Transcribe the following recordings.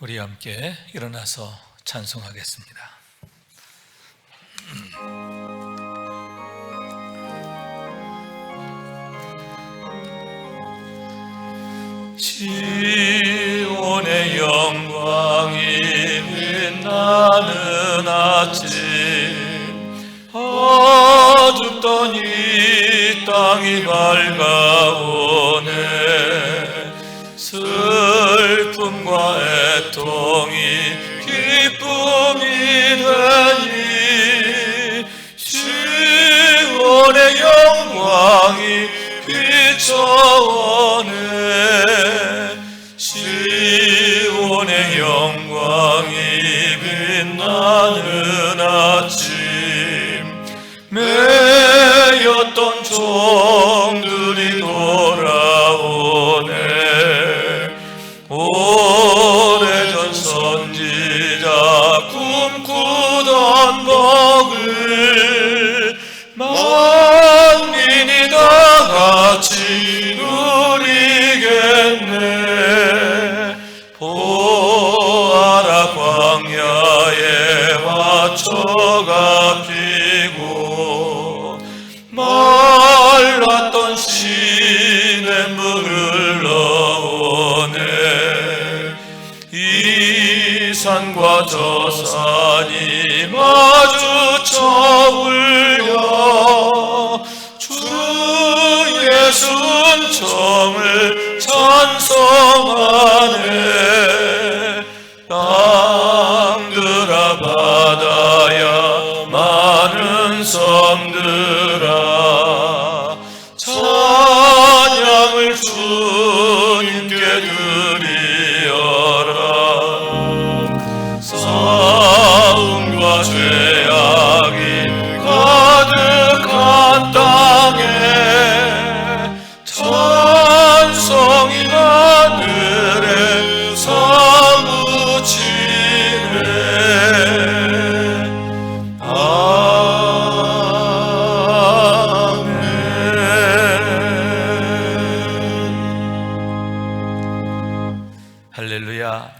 우리 함께 일어나서 찬송하겠습니다. 시온의 영광이 빛나는 아침, 어둡던 이 땅이 밝아오네. 슬픔과 애통이 기쁨이 되니 시온의 영광이 비춰오네. 시온의 영광이 빛나는 아침, 매였던 종들이 돌아오네. 오래전 선지자 꿈꾸던 복을 만민이 다 같이 누리겠네. 보아라, 광야에 화초가 피고 말랐던 시냇물을 흘러오네. 이 산과 저 산이 마주쳐 울려 주 예수 은총을 찬송하네. 땅들아 바다야 많은 섬들아 찬양을 주님께 드리어라. 싸움과 죄악이 가득한 땅에 찬송이 하늘에 사무치네. 아멘. 할렐루야.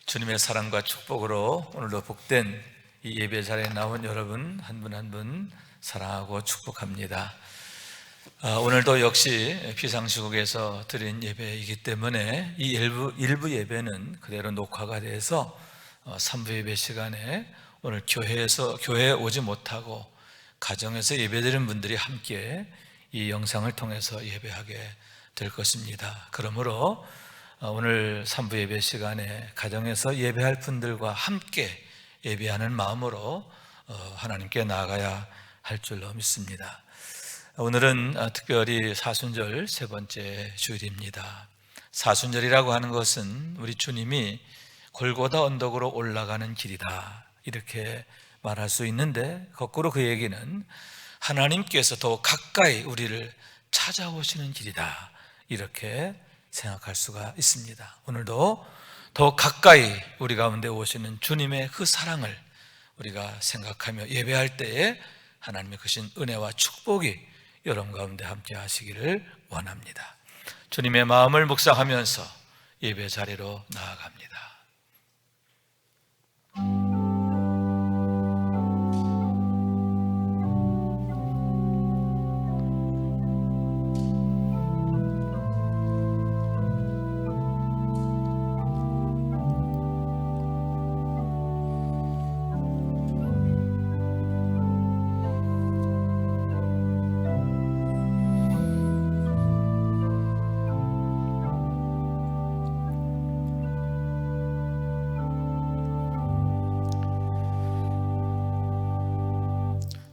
주님의 사랑과 축복으로 오늘도 복된 이 예배 자리에 나온 여러분 한 분 한 분 사랑하고 축복합니다. 오늘도 역시 비상시국에서 드린 예배이기 때문에 이 일부 예배는 그대로 녹화가 돼서 3부 예배 시간에 오늘 교회에 오지 못하고 가정에서 예배드리는 분들이 함께 이 영상을 통해서 예배하게 될 것입니다. 그러므로 오늘 3부 예배 시간에 가정에서 예배할 분들과 함께 예배하는 마음으로 하나님께 나아가야 할 줄로 믿습니다. 오늘은 특별히 사순절 세 번째 주일입니다. 사순절이라고 하는 것은 우리 주님이 골고다 언덕으로 올라가는 길이다 이렇게 말할 수 있는데, 거꾸로 그 얘기는 하나님께서 더 가까이 우리를 찾아오시는 길이다 이렇게 생각할 수가 있습니다. 오늘도 더 가까이 우리 가운데 오시는 주님의 그 사랑을 우리가 생각하며 예배할 때에 하나님의 크신 은혜와 축복이 여러분 가운데 함께 하시기를 원합니다. 주님의 마음을 묵상하면서 예배 자리로 나아갑니다.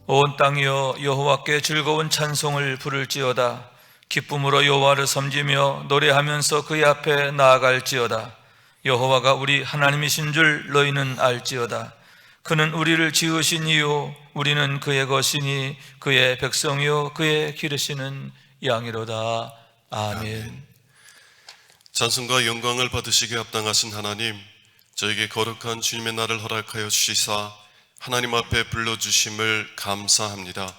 온 땅이여 여호와께 즐거운 찬송을 부를지어다. 기쁨으로 여호와를 섬기며 노래하면서 그의 앞에 나아갈지어다. 여호와가 우리 하나님이신 줄 너희는 알지어다. 그는 우리를 지으신 이요 우리는 그의 것이니 그의 백성이요 그의 기르시는 양이로다. 아멘. 찬송과 영광을 받으시기에 합당하신 하나님, 저에게 거룩한 주님의 날을 허락하여 주시사 하나님 앞에 불러주심을 감사합니다.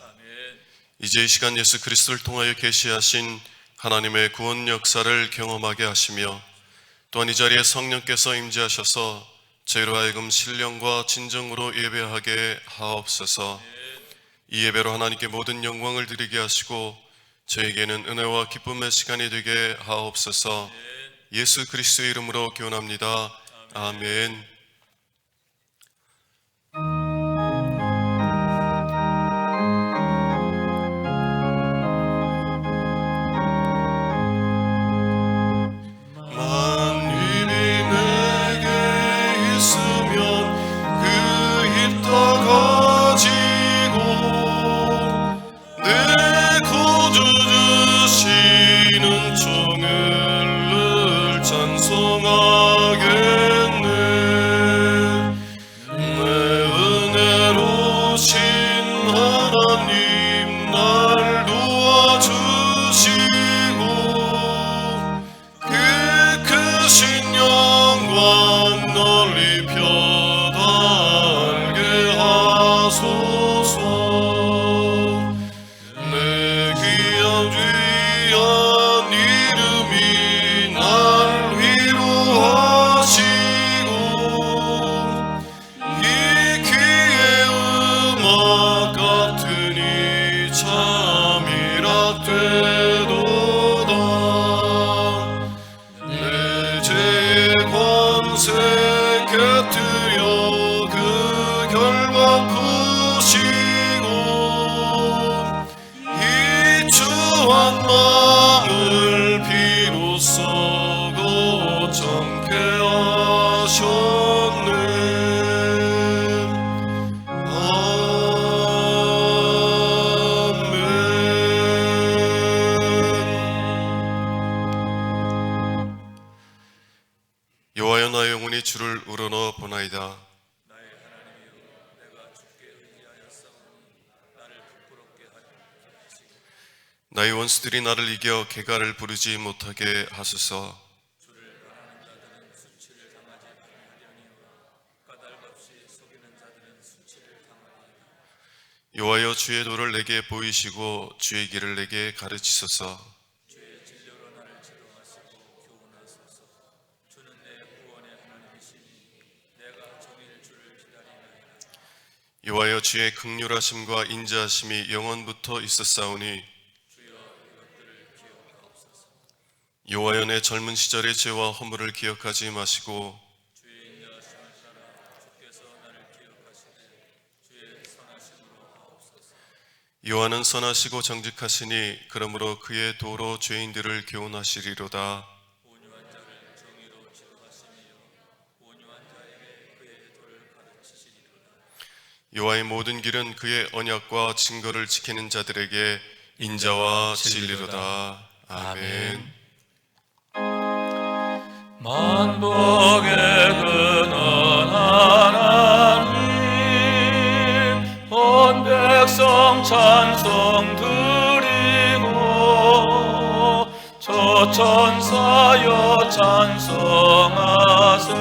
이제 이 시간 예수 그리스도를 통하여 계시하신 하나님의 구원 역사를 경험하게 하시며 또한 이 자리에 성령께서 임재하셔서 저희로 하여금 신령과 진정으로 예배하게 하옵소서. 이 예배로 하나님께 모든 영광을 드리게 하시고 저에게는 은혜와 기쁨의 시간이 되게 하옵소서. 예수 그리스도의 이름으로 기원합니다. 아멘. 만입이 내게 있으면 그 힘 다 가지고 내 구주 주시는 종을 늘 찬송하겠네. 내 은혜로우신 하나님 날 도와주시고 그 크신 영광 널리 펴달게 하소서. 내 귀한 이름이 날 위로하시고 이 귀의 음악 같으니 참이라 되도다. 내 죄의 권세 곁으여 그 결박 푸시고 이 추한 마음을 비로소 고정케 하셨네. 아멘. 여호와여 나의 영혼이 주를 우러러 보나이다. 나의 원수들이 나를 이겨 개가를 부르지 못하게 하소서. 여호와여 주의 도를 내게 보이시고 주의 길을 내게 가르치소서. 여호와여 주의 긍휼하심과 인자하심이 영원부터 있었사오니 여호와여 내 젊은 시절의 죄와 허물을 기억하지 마시고 여호와는 선하시고 정직하시니 그러므로 그의 도로 죄인들을 교훈하시리로다. 여호와의 모든 길은 그의 언약과 증거를 지키는 자들에게 인자와 진리로다. 아멘. 만복의 근원 하나님 온 백성 찬송 드리고 저 천사여 찬송하세.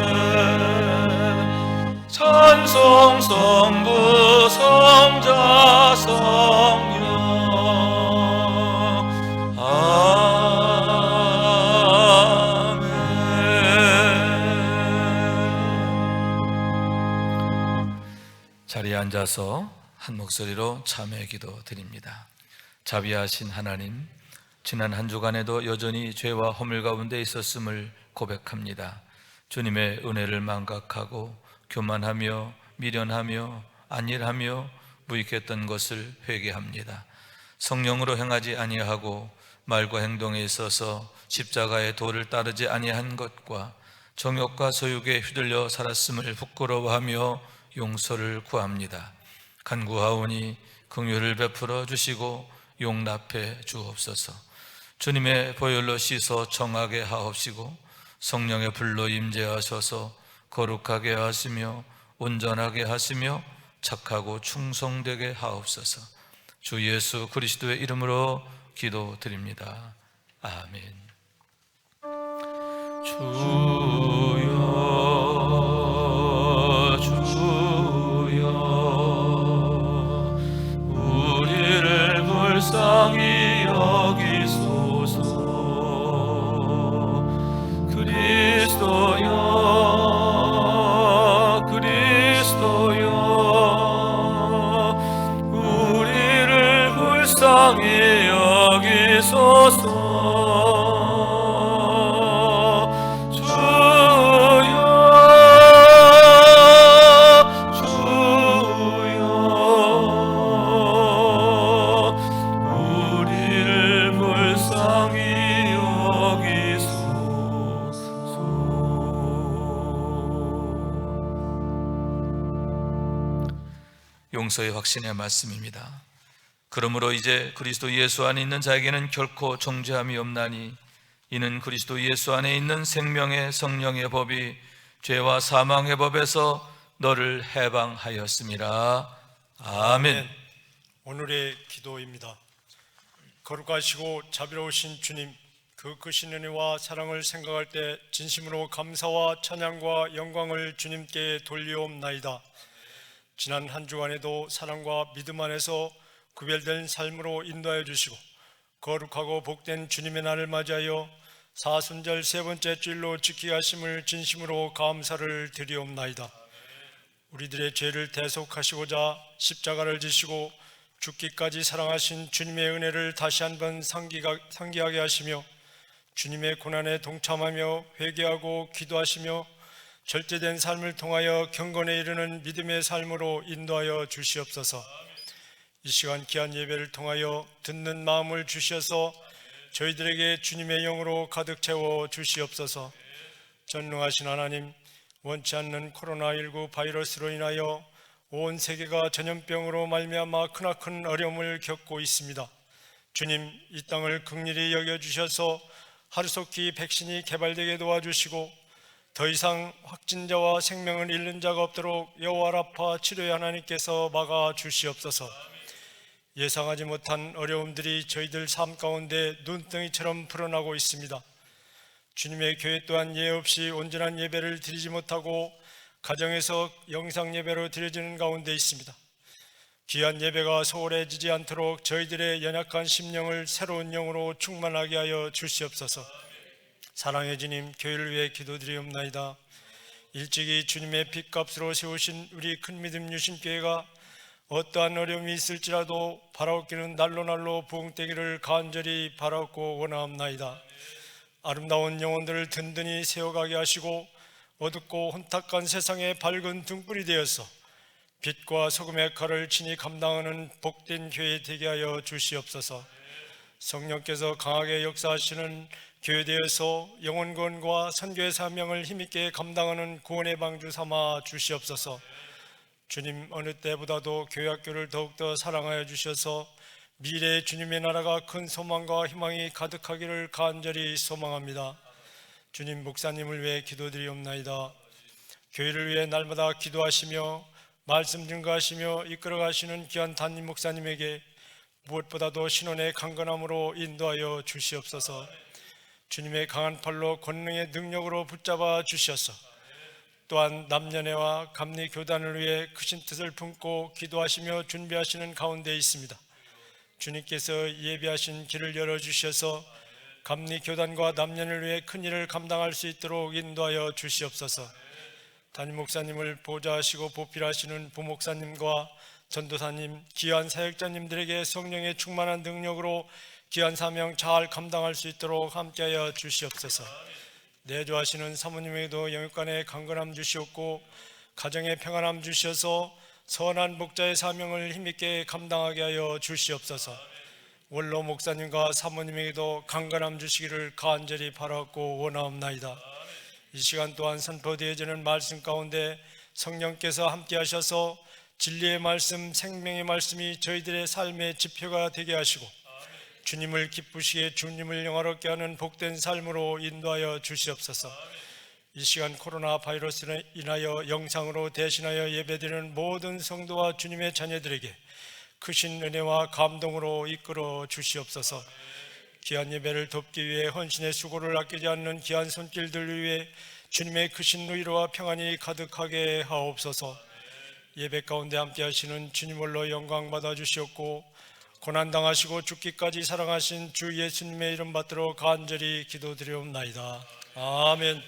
찬송 성부 성자 성령 아멘. 자리에 앉아서 한 목소리로 참회 기도 드립니다. 자비하신 하나님, 지난 한 주간에도 여전히 죄와 허물 가운데 있었음을 고백합니다. 주님의 은혜를 망각하고 교만하며 미련하며 안일하며 무익했던 것을 회개합니다. 성령으로 행하지 아니하고 말과 행동에 있어서 십자가의 도를 따르지 아니한 것과 정욕과 소욕에 휘둘려 살았음을 부끄러워하며 용서를 구합니다. 간구하오니 긍휼을 베풀어 주시고 용납해 주옵소서. 주님의 보혈로 씻어 정하게 하옵시고 성령의 불로 임재하셔서 거룩하게 하시며 온전하게 하시며 착하고 충성되게 하옵소서. 주 예수 그리스도의 이름으로 기도드립니다. 아멘. 주여 주여 우리를 불쌍히 여기소서. 그리스도 불쌍히 여기소서. 용서의 확신의 말씀입니다. 그러므로 이제 그리스도 예수 안에 있는 자에게는 결코 정죄함이 없나니 이는 그리스도 예수 안에 있는 생명의 성령의 법이 죄와 사망의 법에서 너를 해방하였음이라. 아멘. 오늘의 기도입니다. 거룩하시고 자비로우신 주님, 그 크신 은혜와 사랑을 생각할 때 진심으로 감사와 찬양과 영광을 주님께 돌리옵나이다. 지난 한 주간에도 사랑과 믿음 안에서 구별된 삶으로 인도하여 주시고 거룩하고 복된 주님의 날을 맞이하여 사순절 세 번째 주일로 지키게 하심을 진심으로 감사를 드리옵나이다. 우리들의 죄를 대속하시고자 십자가를 지시고 죽기까지 사랑하신 주님의 은혜를 다시 한번 상기하게 하시며 주님의 고난에 동참하며 회개하고 기도하시며 절제된 삶을 통하여 경건에 이르는 믿음의 삶으로 인도하여 주시옵소서. 이 시간 귀한 예배를 통하여 듣는 마음을 주셔서 저희들에게 주님의 영으로 가득 채워 주시옵소서. 전능하신 하나님, 원치 않는 코로나19 바이러스로 인하여 온 세계가 전염병으로 말미암아 크나큰 어려움을 겪고 있습니다. 주님, 이 땅을 긍휼히 여겨주셔서 하루속히 백신이 개발되게 도와주시고 더 이상 확진자와 생명을 잃는 자가 없도록 여호와 라파 치료의 하나님께서 막아 주시옵소서. 예상하지 못한 어려움들이 저희들 삶 가운데 눈덩이처럼 불어나고 있습니다. 주님의 교회 또한 예외 없이 온전한 예배를 드리지 못하고 가정에서 영상 예배로 드려지는 가운데 있습니다. 귀한 예배가 소홀해지지 않도록 저희들의 연약한 심령을 새로운 영으로 충만하게 하여 주시옵소서. 사랑의 주님, 교회를 위해 기도드리옵나이다. 일찍이 주님의 핏값으로 세우신 우리 큰 믿음 유신교회가 어떠한 어려움이 있을지라도 바라옵기는 날로 부흥되기를 간절히 바라옵고 원하옵나이다. 아름다운 영혼들을 든든히 세워가게 하시고 어둡고 혼탁한 세상에 밝은 등불이 되어서 빛과 소금의 칼을 친히 감당하는 복된 교회 되게 하여 주시옵소서. 성령께서 강하게 역사하시는 교회 되어서 영혼구원과 선교의 사명을 힘있게 감당하는 구원의 방주 삼아 주시옵소서. 주님, 어느 때보다도 교회 학교를 더욱더 사랑하여 주셔서 미래의 주님의 나라가 큰 소망과 희망이 가득하기를 간절히 소망합니다. 주님, 목사님을 위해 기도드리옵나이다. 교회를 위해 날마다 기도하시며 말씀 증거하시며 이끌어가시는 귀한 담임 목사님에게 무엇보다도 신원의 강건함으로 인도하여 주시옵소서. 주님의 강한 팔로 권능의 능력으로 붙잡아 주셔서 또한 남녀네와 감리 교단을 위해 크신 뜻을 품고 기도하시며 준비하시는 가운데 있습니다. 주님께서 예비하신 길을 열어주셔서 감리 교단과 남녀를 위해 큰 일을 감당할 수 있도록 인도하여 주시옵소서. 담임 목사님을 보좌하시고 보필하시는 부목사님과 전도사님, 귀한 사역자님들에게 성령의 충만한 능력으로 귀한 사명 잘 감당할 수 있도록 함께하여 주시옵소서. 내조하시는 사모님에게도 영육간의 강건함 주시옵고 가정의 평안함 주셔서 선한 목자의 사명을 힘있게 감당하게 하여 주시옵소서. 원로 목사님과 사모님에게도 강건함 주시기를 간절히 바라고 원하옵나이다. 이 시간 또한 선포되어지는 말씀 가운데 성령께서 함께 하셔서 진리의 말씀, 생명의 말씀이 저희들의 삶의 지표가 되게 하시고 주님을 기쁘시게 주님을 영화롭게 하는 복된 삶으로 인도하여 주시옵소서. 이 시간 코로나 바이러스로 인하여 영상으로 대신하여 예배드리는 모든 성도와 주님의 자녀들에게 크신 은혜와 감동으로 이끌어 주시옵소서. 귀한 예배를 돕기 위해 헌신의 수고를 아끼지 않는 귀한 손길들을 위해 주님의 크신 의로와 평안이 가득하게 하옵소서. 예배 가운데 함께 하시는 주님 홀로 영광 받아 주시옵고 고난당하시고 죽기까지 사랑하신 주 예수님의 이름 받들어 간절히 기도드리옵나이다. 아멘.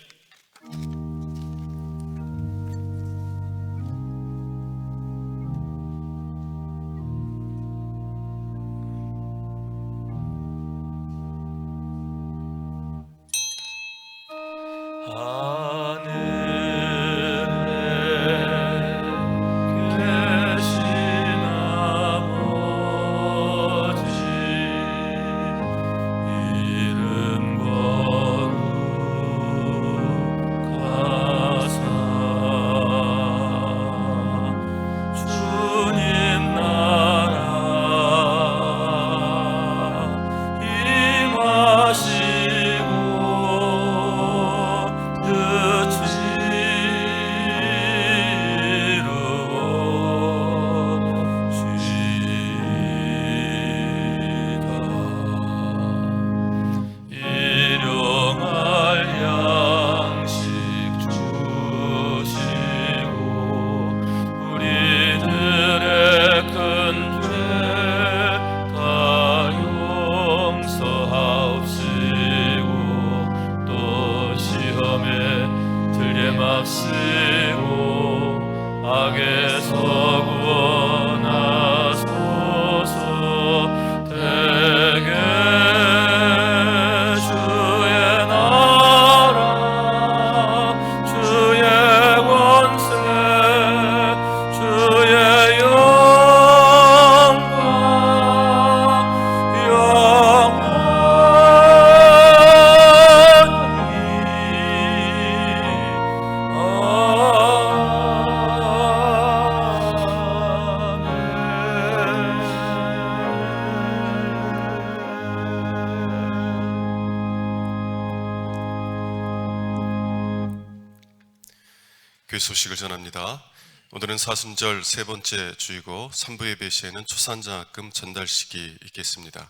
교회 소식을 전합니다. 오늘은 사순절 세 번째 주이고 3부 예배 시에는 초산장학금 전달식이 있겠습니다.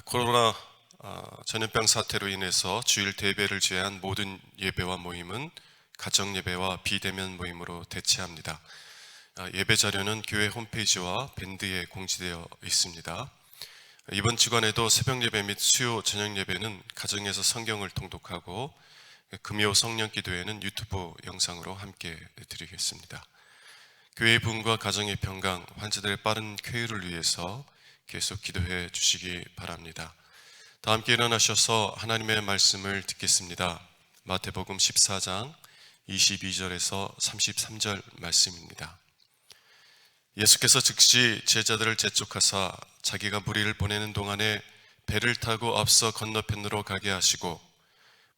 코로나 전염병 사태로 인해서 주일 대배를 제외한 모든 예배와 모임은 가정 예배와 비대면 모임으로 대체합니다. 예배 자료는 교회 홈페이지와 밴드에 공지되어 있습니다. 이번 주간에도 새벽 예배 및 수요 저녁 예배는 가정에서 성경을 통독하고 금요 성령 기도회는 유튜브 영상으로 함께 드리겠습니다. 교회의 부흥과 가정의 평강, 환자들의 빠른 쾌유를 위해서 계속 기도해 주시기 바랍니다. 다 함께 일어나셔서 하나님의 말씀을 듣겠습니다. 마태복음 14장 22절에서 33절 말씀입니다. 예수께서 즉시 제자들을 재촉하사 자기가 무리를 보내는 동안에 배를 타고 앞서 건너편으로 가게 하시고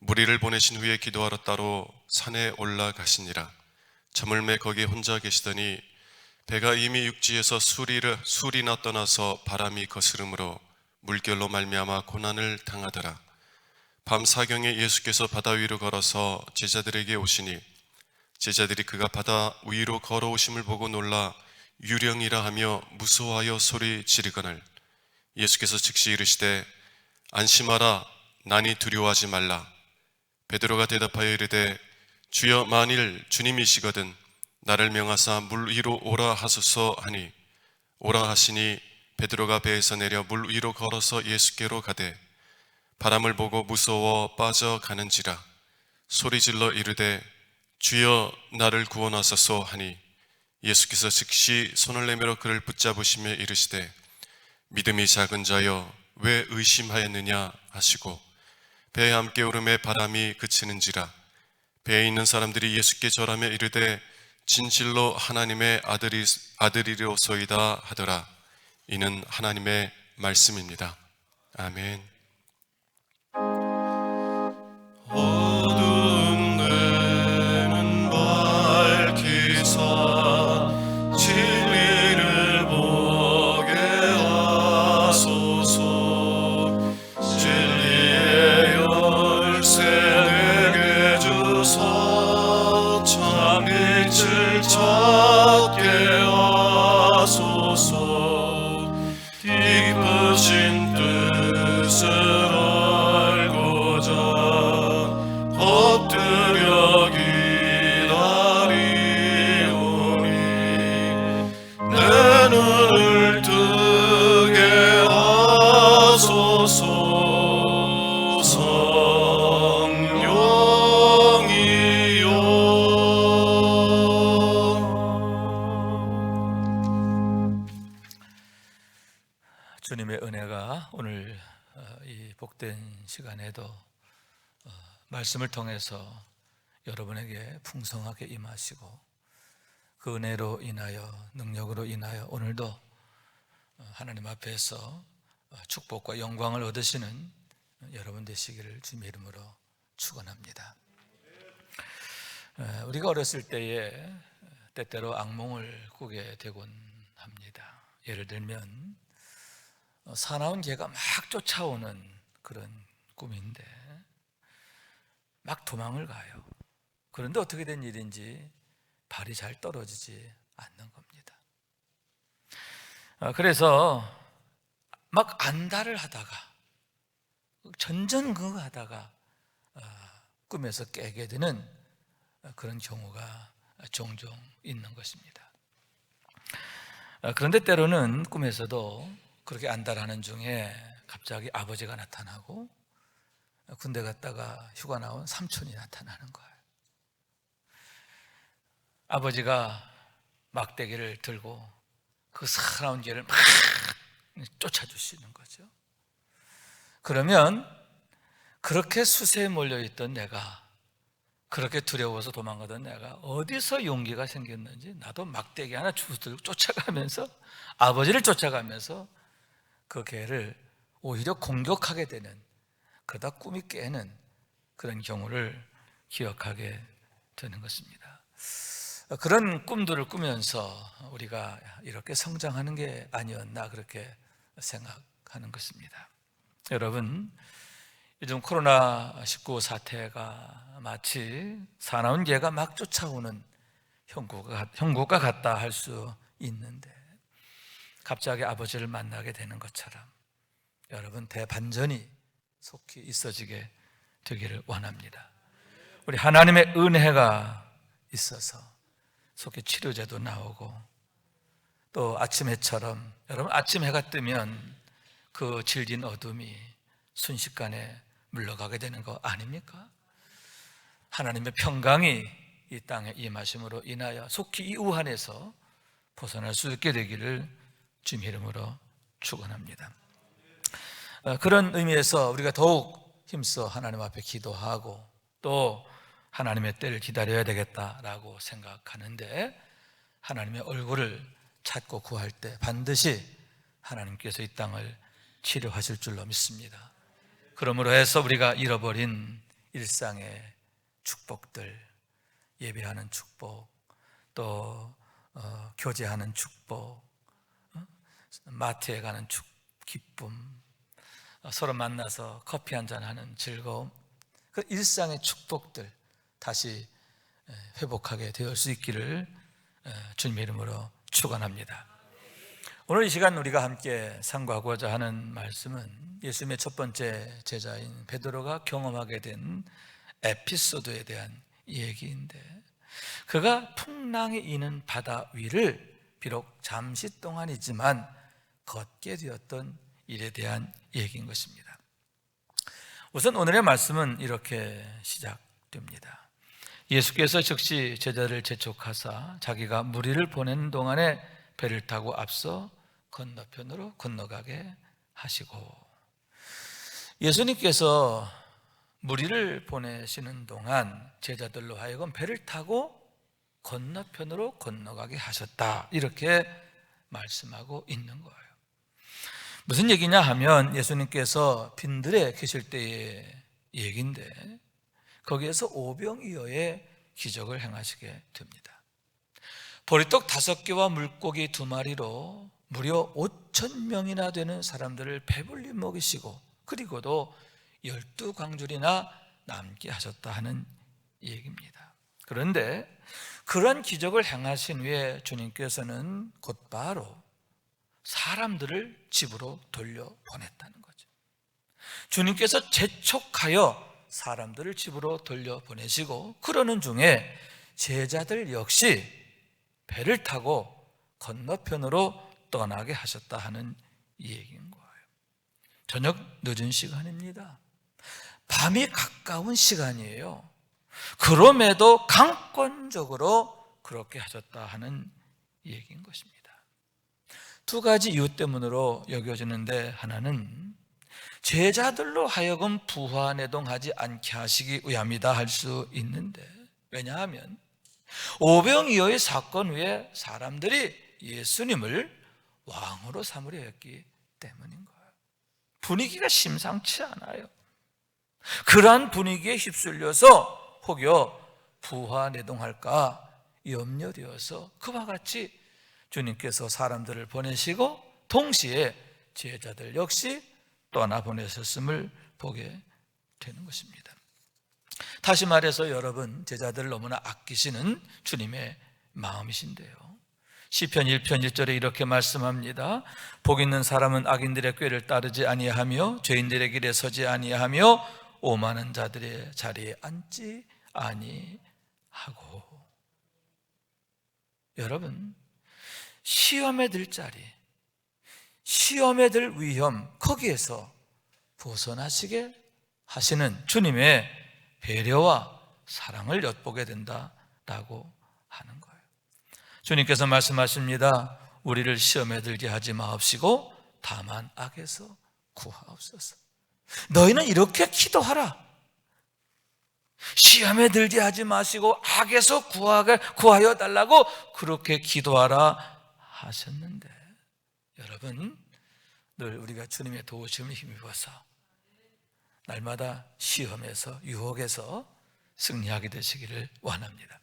무리를 보내신 후에 기도하러 따로 산에 올라가시니라. 저물매 거기에 혼자 계시더니 배가 이미 육지에서 수리나 떠나서 바람이 거스름으로 물결로 말미암아 고난을 당하더라. 밤 사경에 예수께서 바다 위로 걸어서 제자들에게 오시니 제자들이 그가 바다 위로 걸어오심을 보고 놀라 유령이라 하며 무서워하여 소리 지르거늘 예수께서 즉시 이르시되 안심하라 나니 두려워하지 말라. 베드로가 대답하여 이르되 주여 만일 주님이시거든 나를 명하사 물 위로 오라 하소서 하니 오라 하시니 베드로가 배에서 내려 물 위로 걸어서 예수께로 가되 바람을 보고 무서워 빠져가는지라 소리질러 이르되 주여 나를 구원하소서 하니 예수께서 즉시 손을 내밀어 그를 붙잡으시며 이르시되 믿음이 작은 자여 왜 의심하였느냐 하시고 배에 함께 오름에 바람이 그치는지라 배에 있는 사람들이 예수께 절하며 이르되 진실로 하나님의 아들이로소이다 하더라. 이는 하나님의 말씀입니다. 아멘. 어두운 데는 밝히사 진리를 보게 하소서. 진리의 열쇠 내게 주사 참 빛을 찾게 하소서. 깊으신 뜻을 알고자 엎드려 기다리오니 내 눈을 뜨게 하소서. 주님의 은혜가 오늘 이 복된 시간에도 말씀을 통해서 여러분에게 풍성하게 임하시고 그 은혜로 인하여 능력으로 인하여 오늘도 하나님 앞에서 축복과 영광을 얻으시는 여러분 되시기를 주님의 이름으로 축원합니다. 우리가 어렸을 때에 때때로 악몽을 꾸게 되곤 합니다. 예를 들면 사나운 개가 막 쫓아오는 그런 꿈인데 막 도망을 가요. 그런데 어떻게 된 일인지 발이 잘 떨어지지 않는 겁니다. 그래서 막 안달을 하다가 전전긍긍하다가 꿈에서 깨게 되는 그런 경우가 종종 있는 것입니다. 그런데 때로는 꿈에서도 그렇게 안달하는 중에 갑자기 아버지가 나타나고 군대 갔다가 휴가 나온 삼촌이 나타나는 거예요. 아버지가 막대기를 들고 그 사나운 개를 막 쫓아주시는 거죠. 그러면 그렇게 수세에 몰려있던 내가, 그렇게 두려워서 도망가던 내가 어디서 용기가 생겼는지 나도 막대기 하나 들고 쫓아가면서, 아버지를 쫓아가면서 그 개를 오히려 공격하게 되는, 그러다 꿈이 깨는 그런 경우를 기억하게 되는 것입니다. 그런 꿈들을 꾸면서 우리가 이렇게 성장하는 게 아니었나 그렇게 생각하는 것입니다. 여러분, 요즘 코로나19 사태가 마치 사나운 개가 막 쫓아오는 형국과 같다 할 수 있는데, 갑자기 아버지를 만나게 되는 것처럼 여러분 대반전이 속히 있어지게 되기를 원합니다. 우리 하나님의 은혜가 있어서 속히 치료제도 나오고, 또 아침 해처럼 여러분 아침 해가 뜨면 그 질진 어둠이 순식간에 물러가게 되는 거 아닙니까? 하나님의 평강이 이 땅에 임하심으로 인하여 속히 이 우한에서 벗어날 수 있게 되기를 주님 이름으로 축원합니다. 그런 의미에서 우리가 더욱 힘써 하나님 앞에 기도하고 또 하나님의 때를 기다려야 되겠다라고 생각하는데, 하나님의 얼굴을 찾고 구할 때 반드시 하나님께서 이 땅을 치료하실 줄로 믿습니다. 그러므로 해서 우리가 잃어버린 일상의 축복들, 예배하는 축복, 또 교제하는 축복, 마트에 가는 기쁨, 서로 만나서 커피 한잔하는 즐거움, 그 일상의 축복들 다시 회복하게 될 수 있기를 주님의 이름으로 축원합니다. 오늘 이 시간 우리가 함께 상고하고자 하는 말씀은 예수님의 첫 번째 제자인 베드로가 경험하게 된 에피소드에 대한 얘기인데, 그가 풍랑이 이는 바다 위를 비록 잠시 동안이지만 걷게 되었던 일에 대한 얘기인 것입니다. 우선 오늘의 말씀은 이렇게 시작됩니다. 예수께서 즉시 제자를 재촉하사 자기가 무리를 보내는 동안에 배를 타고 앞서 건너편으로 건너가게 하시고, 예수님께서 무리를 보내시는 동안 제자들로 하여금 배를 타고 건너편으로 건너가게 하셨다, 이렇게 말씀하고 있는 거예요. 무슨 얘기냐 하면 예수님께서 빈들에 계실 때의 얘기인데, 거기에서 오병이어의 기적을 행하시게 됩니다. 보리떡 5개와 물고기 2마리로 무려 5,000명이나 되는 사람들을 배불리 먹이시고, 그리고도 12광줄이나 남게 하셨다 하는 얘기입니다. 그런데 그런 기적을 행하신 후에 주님께서는 곧바로 사람들을 집으로 돌려보냈다는 거죠. 주님께서 재촉하여 사람들을 집으로 돌려보내시고, 그러는 중에 제자들 역시 배를 타고 건너편으로 떠나게 하셨다 하는 얘기인 거예요. 저녁 늦은 시간입니다. 밤이 가까운 시간이에요. 그럼에도 강권적으로 그렇게 하셨다 하는 얘기인 것입니다. 2가지 이유 때문으로 여겨지는데, 하나는 제자들로 하여금 부화내동하지 않게 하시기 위함이다 할 수 있는데, 왜냐하면 오병이어의 사건 후에 사람들이 예수님을 왕으로 삼으려 했기 때문인 거예요. 분위기가 심상치 않아요. 그러한 분위기에 휩쓸려서 혹여 부화내동할까 염려되어서 그와 같이 주님께서 사람들을 보내시고 동시에 제자들 역시 떠나보내셨음을 보게 되는 것입니다. 다시 말해서 여러분, 제자들을 너무나 아끼시는 주님의 마음이신데요, 시편 1편 1절에 이렇게 말씀합니다. 복 있는 사람은 악인들의 꾀를 따르지 아니하며 죄인들의 길에 서지 아니하며 오만한 자들의 자리에 앉지 아니하고. 여러분, 시험에 들 자리, 시험에 들 위험, 거기에서 벗어나시게 하시는 주님의 배려와 사랑을 엿보게 된다라고 하는 거예요. 주님께서 말씀하십니다. 우리를 시험에 들게 하지 마옵시고 다만 악에서 구하옵소서. 너희는 이렇게 기도하라. 시험에 들게 하지 마시고 악에서 구하여 달라고 그렇게 기도하라 하셨는데, 여러분, 늘 우리가 주님의 도우심을 힘입어서 날마다 시험에서, 유혹에서 승리하게 되시기를 원합니다.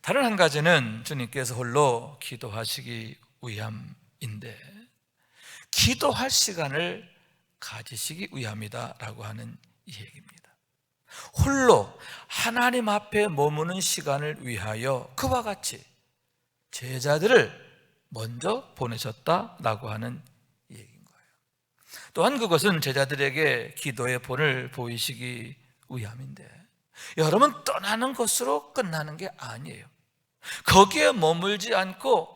다른 한 가지는 주님께서 홀로 기도하시기 위함인데, 기도할 시간을 가지시기 위함이다라고 하는 이 얘기입니다. 홀로 하나님 앞에 머무는 시간을 위하여 그와 같이 제자들을 먼저 보내셨다라고 하는 얘기인 거예요. 또한 그것은 제자들에게 기도의 본을 보이시기 위함인데, 여러분, 떠나는 것으로 끝나는 게 아니에요. 거기에 머물지 않고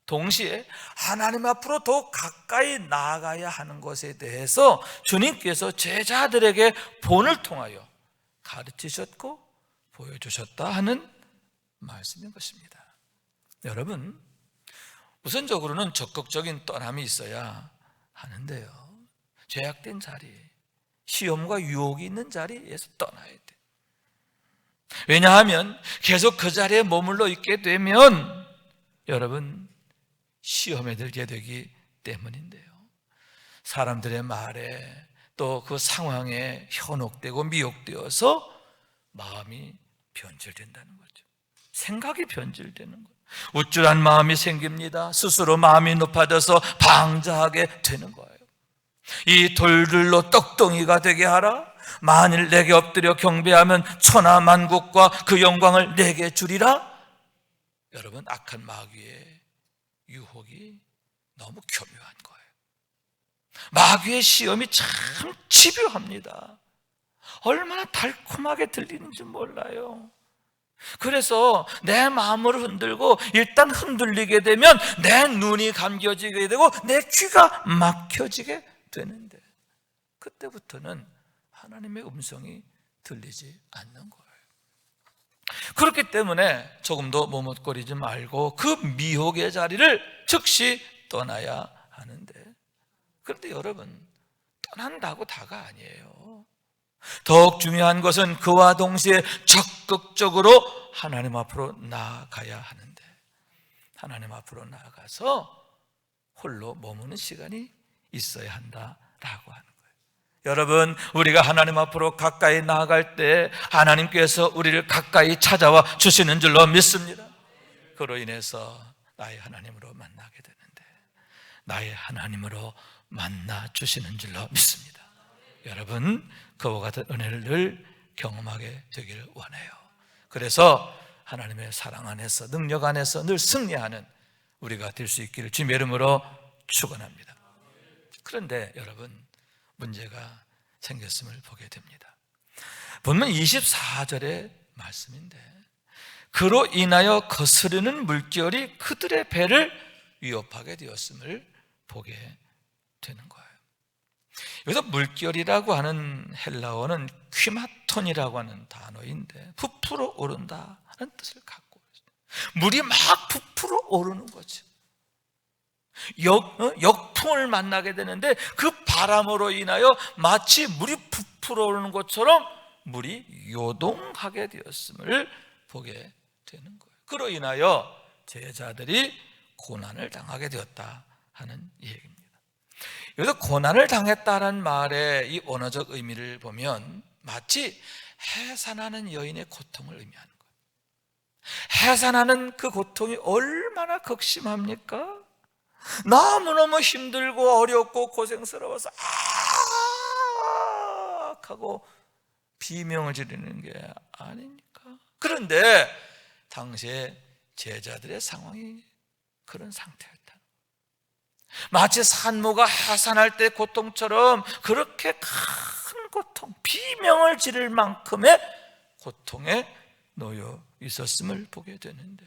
동시에 하나님 앞으로 더 가까이 나아가야 하는 것에 대해서 주님께서 제자들에게 본을 통하여 가르치셨고 보여주셨다 하는 말씀인 것입니다. 여러분, 우선적으로는 적극적인 떠남이 있어야 하는데요, 죄악된 자리, 시험과 유혹이 있는 자리에서 떠나야 돼요. 왜냐하면 계속 그 자리에 머물러 있게 되면 여러분, 시험에 들게 되기 때문인데요, 사람들의 말에 또 그 상황에 현혹되고 미혹되어서 마음이 변질된다는 거죠. 생각이 변질되는 거예요. 우쭐한 마음이 생깁니다. 스스로 마음이 높아져서 방자하게 되는 거예요. 이 돌들로 떡덩이가 되게 하라. 만일 내게 엎드려 경배하면 천하 만국과 그 영광을 내게 주리라. 여러분, 악한 마귀의 유혹이 너무 교묘한 거예요. 마귀의 시험이 참 집요합니다. 얼마나 달콤하게 들리는지 몰라요. 그래서 내 마음을 흔들고 일단 흔들리게 되면 내 눈이 감겨지게 되고 내 귀가 막혀지게 되는데, 그때부터는 하나님의 음성이 들리지 않는 거예요. 그렇기 때문에 조금도 머뭇거리지 말고 그 미혹의 자리를 즉시 떠나야 하는데, 그런데 여러분, 떠난다고 다가 아니에요. 더욱 중요한 것은 그와 동시에 적극적으로 하나님 앞으로 나아가야 하는데, 하나님 앞으로 나아가서 홀로 머무는 시간이 있어야 한다라고 하는 거예요. 여러분, 우리가 하나님 앞으로 가까이 나아갈 때 하나님께서 우리를 가까이 찾아와 주시는 줄로 믿습니다. 그로 인해서 나의 하나님으로 만나게 되는데, 나의 하나님으로 만나 주시는 줄로 믿습니다. 여러분, 그와 같은 은혜를 늘 경험하게 되기를 원해요. 그래서 하나님의 사랑 안에서, 능력 안에서 늘 승리하는 우리가 될 수 있기를 주님의 이름으로 축원합니다. 그런데 여러분, 문제가 생겼음을 보게 됩니다. 본문 24절의 말씀인데, 그로 인하여 거스르는 물결이 그들의 배를 위협하게 되었음을 보게 되는 거예요. 여기서 물결이라고 하는 헬라어는 퀴마톤이라고 하는 단어인데, 부풀어 오른다는 뜻을 갖고 있어요. 물이 막 부풀어 오르는 거죠. 역풍을 만나게 되는데 그 바람으로 인하여 마치 물이 부풀어 오르는 것처럼 물이 요동하게 되었음을 보게 되는 거예요. 그로 인하여 제자들이 고난을 당하게 되었다 하는 얘기입니다. 여기서 고난을 당했다는 말의 이 언어적 의미를 보면 마치 해산하는 여인의 고통을 의미하는 거예요. 해산하는 그 고통이 얼마나 극심합니까? 너무너무 힘들고 어렵고 고생스러워서 하고 비명을 지르는 게 아닙니까? 그런데 당시에 제자들의 상황이 그런 상태였다. 마치 산모가 해산할 때 고통처럼 그렇게 큰 고통, 비명을 지를 만큼의 고통에 놓여 있었음을 보게 되는데,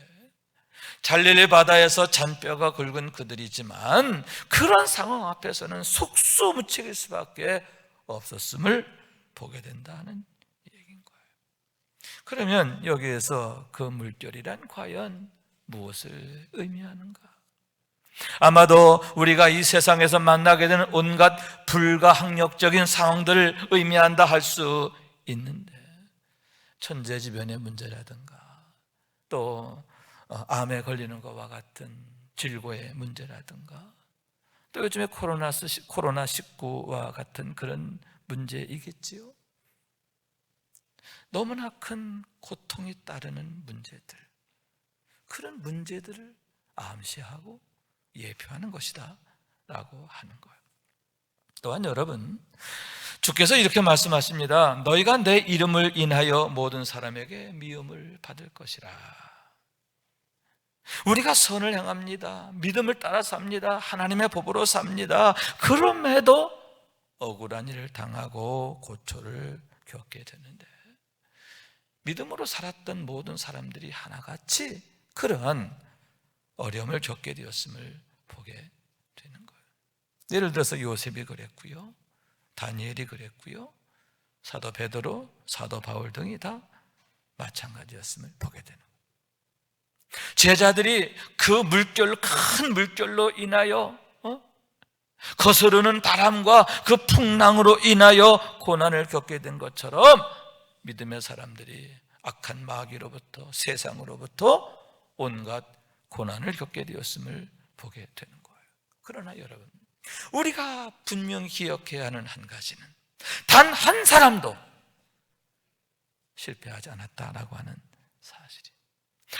갈릴리 바다에서 잔뼈가 굵은 그들이지만 그런 상황 앞에서는 속수무책일 수밖에 없었음을 보게 된다는 얘기인 거예요. 그러면 여기에서 그 물결이란 과연 무엇을 의미하는가? 아마도 우리가 이 세상에서 만나게 되는 온갖 불가항력적인 상황들을 의미한다 할 수 있는데, 천재지변의 문제라든가 또 암에 걸리는 것과 같은 질고의 문제라든가 또 요즘에 코로나19와 같은 그런 문제이겠지요. 너무나 큰 고통이 따르는 문제들, 그런 문제들을 암시하고 예표하는 것이다 라고 하는 거예요. 또한 여러분, 주께서 이렇게 말씀하십니다. 너희가 내 이름을 인하여 모든 사람에게 미움을 받을 것이라. 우리가 선을 행합니다. 믿음을 따라 삽니다. 하나님의 법으로 삽니다. 그럼에도 억울한 일을 당하고 고초를 겪게 되는데, 믿음으로 살았던 모든 사람들이 하나같이 그런 어려움을 겪게 되었음을 보게 되는 거예요. 예를 들어서 요셉이 그랬고요, 다니엘이 그랬고요, 사도 베드로, 사도 바울 등이 다 마찬가지였음을 보게 되는 거예요. 제자들이 그 물결, 큰 물결로 인하여 거스르는 바람과 그 풍랑으로 인하여 고난을 겪게 된 것처럼 믿음의 사람들이 악한 마귀로부터, 세상으로부터 온갖 고난을 겪게 되었음을 보게 되는 거예요. 그러나 여러분, 우리가 분명히 기억해야 하는 한 가지는 단 한 사람도 실패하지 않았다라고 하는 사실이에요.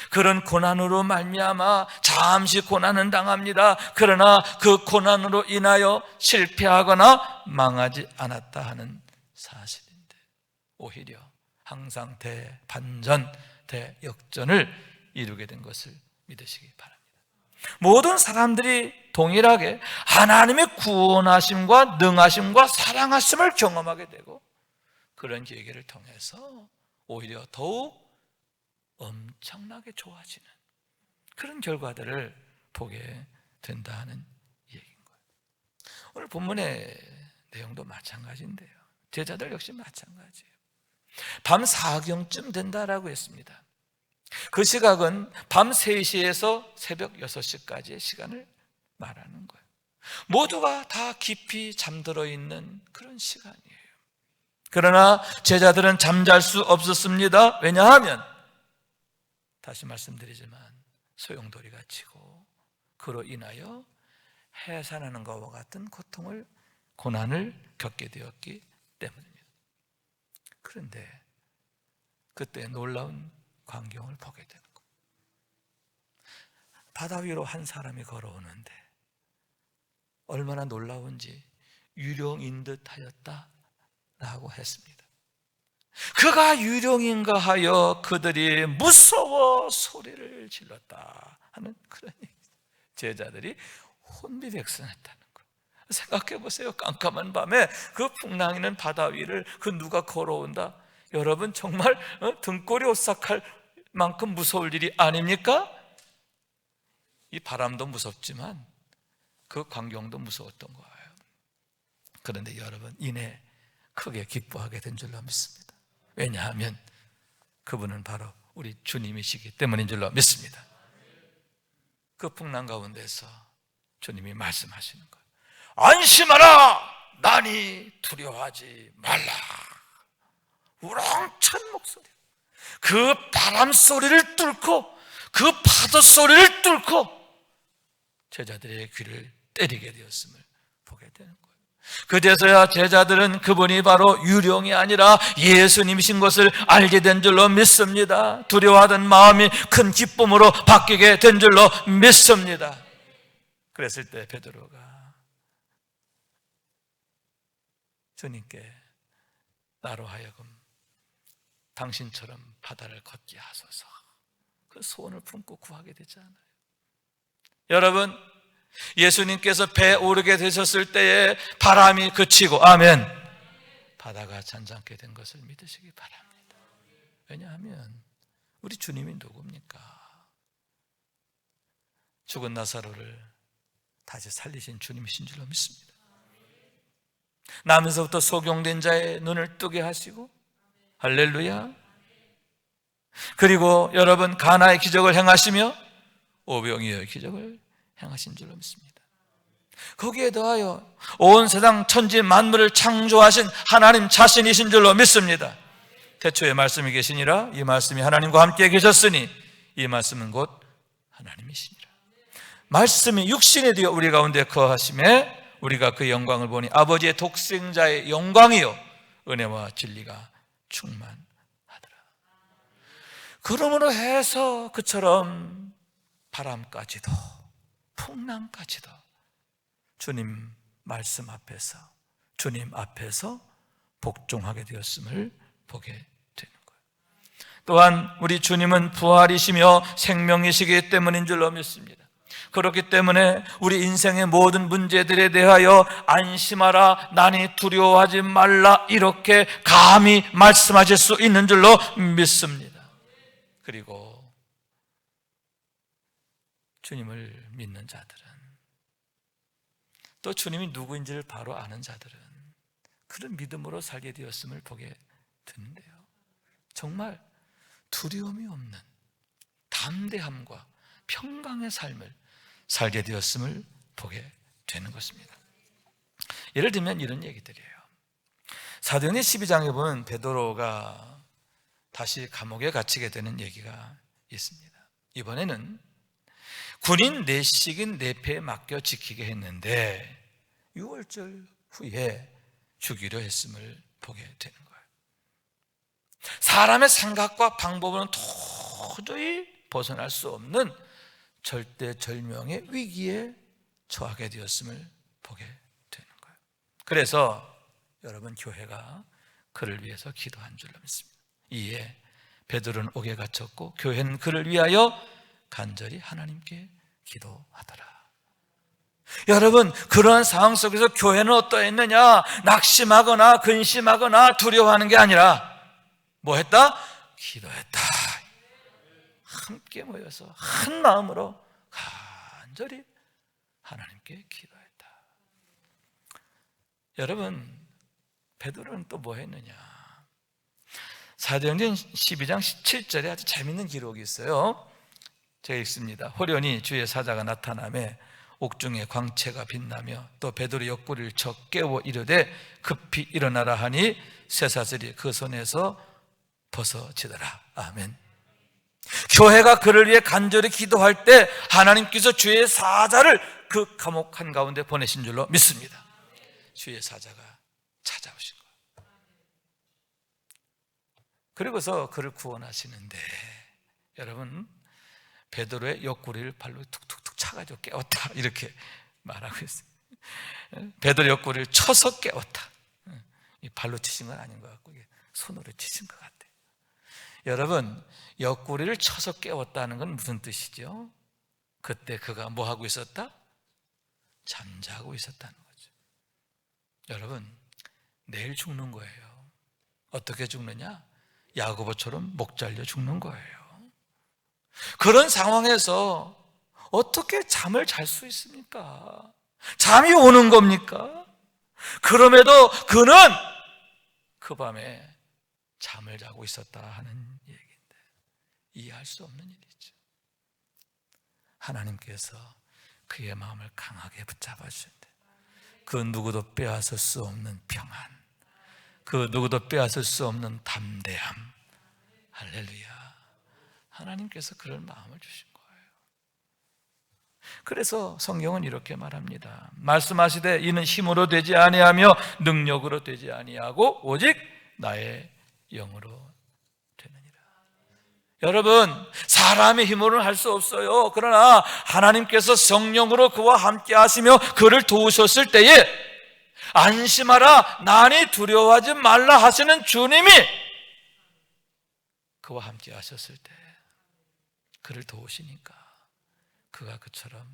그런 고난으로 말미암아 잠시 고난은 당합니다. 그러나 그 고난으로 인하여 실패하거나 망하지 않았다 하는 사실인데, 오히려 항상 대반전, 대역전을 이루게 된 것을 믿으시기 바랍니다. 모든 사람들이 동일하게 하나님의 구원하심과 능하심과 사랑하심을 경험하게 되고, 그런 계기를 통해서 오히려 더욱 엄청나게 좋아지는 그런 결과들을 보게 된다는 얘기인 거예요. 오늘 본문의 내용도 마찬가지인데요, 제자들 역시 마찬가지예요. 밤 4경쯤 된다라고 했습니다. 그 시각은 밤 3시에서 새벽 6시까지의 시간을 말하는 거예요. 모두가 다 깊이 잠들어 있는 그런 시간이에요. 그러나 제자들은 잠잘 수 없었습니다. 왜냐하면 다시 말씀드리지만 소용돌이가 치고 그로 인하여 해산하는 것과 같은 고통을, 고난을 겪게 되었기 때문입니다. 그런데 그때 놀라운 광경을 보게 되는 거예요. 바다 위로 한 사람이 걸어오는데 얼마나 놀라운지 유령인 듯 하였다라고 했습니다. 그가 유령인가 하여 그들이 무서워 소리를 질렀다 하는 그런 얘기. 제자들이 혼비백산했다는 거예요. 생각해 보세요. 깜깜한 밤에 그 풍랑이는 바다 위를 그 누가 걸어온다. 여러분 정말 등골이 오싹할 만큼 무서울 일이 아닙니까? 이 바람도 무섭지만 그 광경도 무서웠던 거예요. 그런데 여러분, 이내 크게 기뻐하게 된 줄로 믿습니다. 왜냐하면 그분은 바로 우리 주님이시기 때문인 줄로 믿습니다. 그 풍랑 가운데서 주님이 말씀하시는 거예요. 안심하라, 나니 두려워하지 말라. 우렁찬 목소리, 그 바람 소리를 뚫고 그 파도 소리를 뚫고 제자들의 귀를 때리게 되었음을 보게 되는 거예요. 그제서야 제자들은 그분이 바로 유령이 아니라 예수님이신 것을 알게 된 줄로 믿습니다. 두려워하던 마음이 큰 기쁨으로 바뀌게 된 줄로 믿습니다. 그랬을 때 베드로가 주님께 나로 하여금 당신처럼 바다를 걷게 하소서, 그 소원을 품고 구하게 되잖아요. 여러분, 예수님께서 배에 오르게 되셨을 때에 바람이 그치고, 아멘, 바다가 잔잔케 된 것을 믿으시기 바랍니다. 왜냐하면 우리 주님이 누굽니까? 죽은 나사로를 다시 살리신 주님이신 줄로 믿습니다. 나면서부터 소경된 자의 눈을 뜨게 하시고, 할렐루야. 그리고 여러분, 가나의 기적을 행하시며 오병이어의 기적을 행하신 줄로 믿습니다. 거기에 더하여 온 세상 천지 만물을 창조하신 하나님 자신이신 줄로 믿습니다. 태초에 말씀이 계시니라, 이 말씀이 하나님과 함께 계셨으니 이 말씀은 곧 하나님이시니라. 말씀이 육신이 되어 우리 가운데 거하심에 우리가 그 영광을 보니 아버지의 독생자의 영광이요 은혜와 진리가 충만하더라. 그러므로 해서 그처럼 바람까지도 풍랑까지도 주님 말씀 앞에서, 주님 앞에서 복종하게 되었음을 보게 되는 거예요. 또한 우리 주님은 부활이시며 생명이시기 때문인 줄로 믿습니다. 그렇기 때문에 우리 인생의 모든 문제들에 대하여 안심하라, 나니 두려워하지 말라, 이렇게 감히 말씀하실 수 있는 줄로 믿습니다. 그리고 주님을 믿는 자들은, 또 주님이 누구인지를 바로 아는 자들은 그런 믿음으로 살게 되었음을 보게 되는데요, 정말 두려움이 없는 담대함과 평강의 삶을 살게 되었음을 보게 되는 것입니다. 예를 들면 이런 얘기들이에요. 사도행전 12장에 보면 베드로가 다시 감옥에 갇히게 되는 얘기가 있습니다. 이번에는 군인 내식인 내패에 맡겨 지키게 했는데 6월절 후에 죽이려 했음을 보게 되는 거예요. 사람의 생각과 방법으로는 도저히 벗어날 수 없는 절대절명의 위기에 처하게 되었음을 보게 되는 거예요. 그래서 여러분, 교회가 그를 위해서 기도한 줄로 믿습니다. 이에 베드로는 옥에 갇혔고 교회는 그를 위하여 간절히 하나님께 기도하더라. 여러분, 그러한 상황 속에서 교회는 어떠했느냐? 낙심하거나 근심하거나 두려워하는 게 아니라 뭐 했다? 기도했다. 함께 모여서 한 마음으로 간절히 하나님께 기도했다. 여러분, 베드로는 또 뭐 했느냐? 사도행전 12장 17절에 아주 재밌는 기록이 있어요. 제가 읽습니다. 호련히 주의 사자가 나타나매 옥중에 광채가 빛나며 또 베드로 옆구리를 쳐 깨워 이르되 급히 일어나라 하니 쇠사슬이 그 손에서 벗어지더라. 아멘. 교회가 그를 위해 간절히 기도할 때 하나님께서 주의 사자를 그 감옥 한가운데 보내신 줄로 믿습니다. 주의 사자가 찾아오신 거예요. 그리고서 그를 구원하시는데, 여러분, 베드로의 옆구리를 발로 툭툭툭 차가지고 깨웠다, 이렇게 말하고 있어요. 베드로 옆구리를 쳐서 깨웠다. 발로 치신 건 아닌 것 같고 손으로 치신 것 같아요. 여러분, 옆구리를 쳐서 깨웠다는 건 무슨 뜻이죠? 그때 그가 뭐 하고 있었다? 잠자고 있었다는 거죠. 여러분, 내일 죽는 거예요. 어떻게 죽느냐? 야고보처럼 목 잘려 죽는 거예요. 그런 상황에서 어떻게 잠을 잘 수 있습니까? 잠이 오는 겁니까? 그럼에도 그는 그 밤에 잠을 자고 있었다 하는 얘기인데 이해할 수 없는 일이죠. 하나님께서 그의 마음을 강하게 붙잡아 주신대. 그 누구도 빼앗을 수 없는 평안, 그 누구도 빼앗을 수 없는 담대함. 할렐루야. 하나님께서 그런 마음을 주신 거예요. 그래서 성경은 이렇게 말합니다. 말씀하시되 이는 힘으로 되지 아니하며 능력으로 되지 아니하고 오직 나의 영으로 되느니라. 여러분, 사람의 힘으로는 할 수 없어요. 그러나 하나님께서 성령으로 그와 함께 하시며 그를 도우셨을 때에 안심하라, 난이 두려워하지 말라 하시는 주님이 그와 함께 하셨을 때 그를 도우시니까 그가 그처럼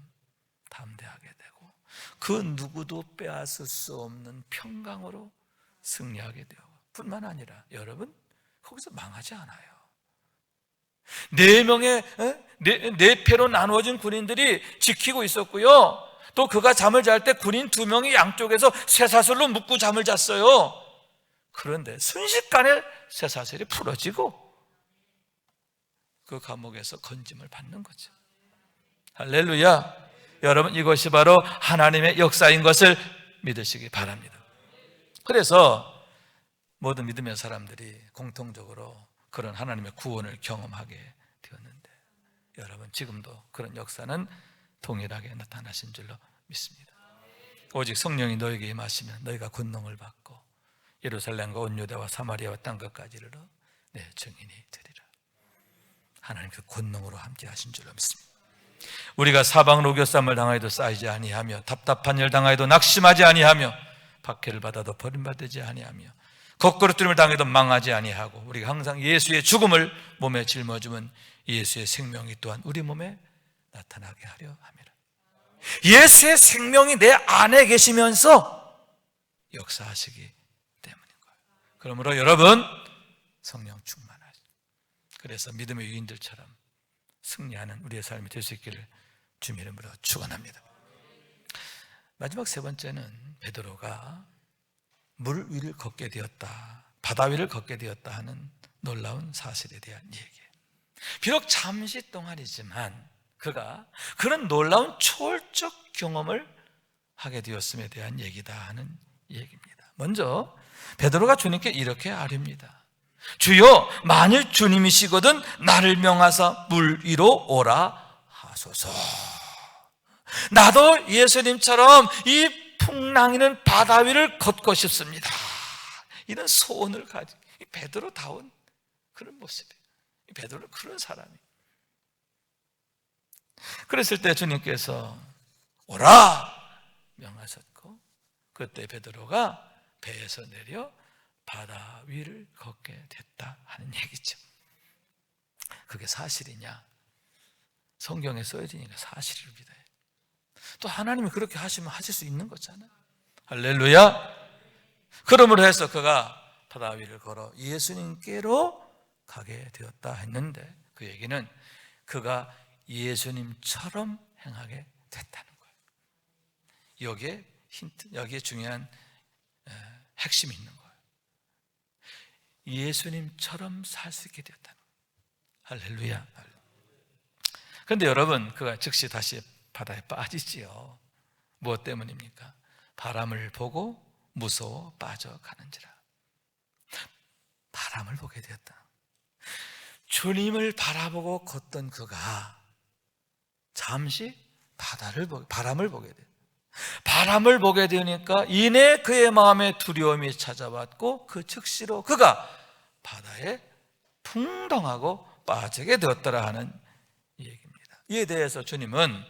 담대하게 되고 그 누구도 빼앗을 수 없는 평강으로 승리하게 되고, 뿐만 아니라 여러분, 거기서 망하지 않아요. 네 패로 나누어진 군인들이 지키고 있었고요, 또 그가 잠을 잘 때 군인 2명이 양쪽에서 쇠사슬로 묶고 잠을 잤어요. 그런데 순식간에 쇠사슬이 풀어지고 그 감옥에서 건짐을 받는 거죠. 할렐루야. 여러분, 이것이 바로 하나님의 역사인 것을 믿으시기 바랍니다. 그래서 모든 믿음의 사람들이 공통적으로 그런 하나님의 구원을 경험하게 되었는데, 여러분, 지금도 그런 역사는 동일하게 나타나신 줄로 믿습니다. 오직 성령이 너에게 임하시면 너희가 권능을 받고 예루살렘과 온 유대와 사마리아와 땅 끝까지 이르러 내 증인이 되리라. 하나님께서 권능으로 함께 하신 줄로 믿습니다. 우리가 사방으로 우겨쌈을 당하여도 쌓이지 아니하며 답답한 일 당하여도 낙심하지 아니하며 박해를 받아도 버림받지 아니하며 거꾸로 뚫림을 당해도 망하지 아니하고 우리가 항상 예수의 죽음을 몸에 짊어지면 예수의 생명이 또한 우리 몸에 나타나게 하려 함이라. 예수의 생명이 내 안에 계시면서 역사하시기 때문인 거예요. 그러므로 여러분, 성령 충만하시고, 그래서 믿음의 유인들처럼 승리하는 우리의 삶이 될 수 있기를 주님 이름으로 축원합니다. 마지막 세 번째는 베드로가 물 위를 걷게 되었다, 바다 위를 걷게 되었다 하는 놀라운 사실에 대한 얘기예요. 비록 잠시 동안이지만 그가 그런 놀라운 초월적 경험을 하게 되었음에 대한 얘기다 하는 얘기입니다. 먼저 베드로가 주님께 이렇게 아뢰입니다. 주여, 만일 주님이시거든 나를 명하사 물 위로 오라 하소서. 나도 예수님처럼 이 풍랑이는 바다 위를 걷고 싶습니다. 이런 소원을 가진 베드로다운 그런 모습이에요. 베드로는 그런 사람이에요. 그랬을 때 주님께서 오라 명하셨고, 그때 베드로가 배에서 내려 바다 위를 걷게 됐다 하는 얘기죠. 그게 사실이냐? 성경에 써있으니까 사실을 믿어요. 또 하나님이 그렇게 하시면 하실 수 있는 거잖아요. 할렐루야. 그러므로 해서 그가 바다 위를 걸어 예수님께로 가게 되었다 했는데, 그 얘기는 그가 예수님처럼 행하게 됐다는 거예요. 여기에 힌트, 여기에 중요한 핵심이 있는 거예요. 예수님처럼 살 수 있게 되었다는 거예요. 할렐루야. 그런데 여러분, 그가 즉시 다시 바다에 빠지지요. 무엇 때문입니까? 바람을 보고 무서워 빠져가는지라. 바람을 보게 되었다. 주님을 바라보고 걷던 그가 잠시 바람을 보게 돼요. 바람을 보게 되니까 이내 그의 마음에 두려움이 찾아왔고 그 즉시로 그가 바다에 풍덩하고 빠지게 되었더라 하는 얘기입니다. 이에 대해서 주님은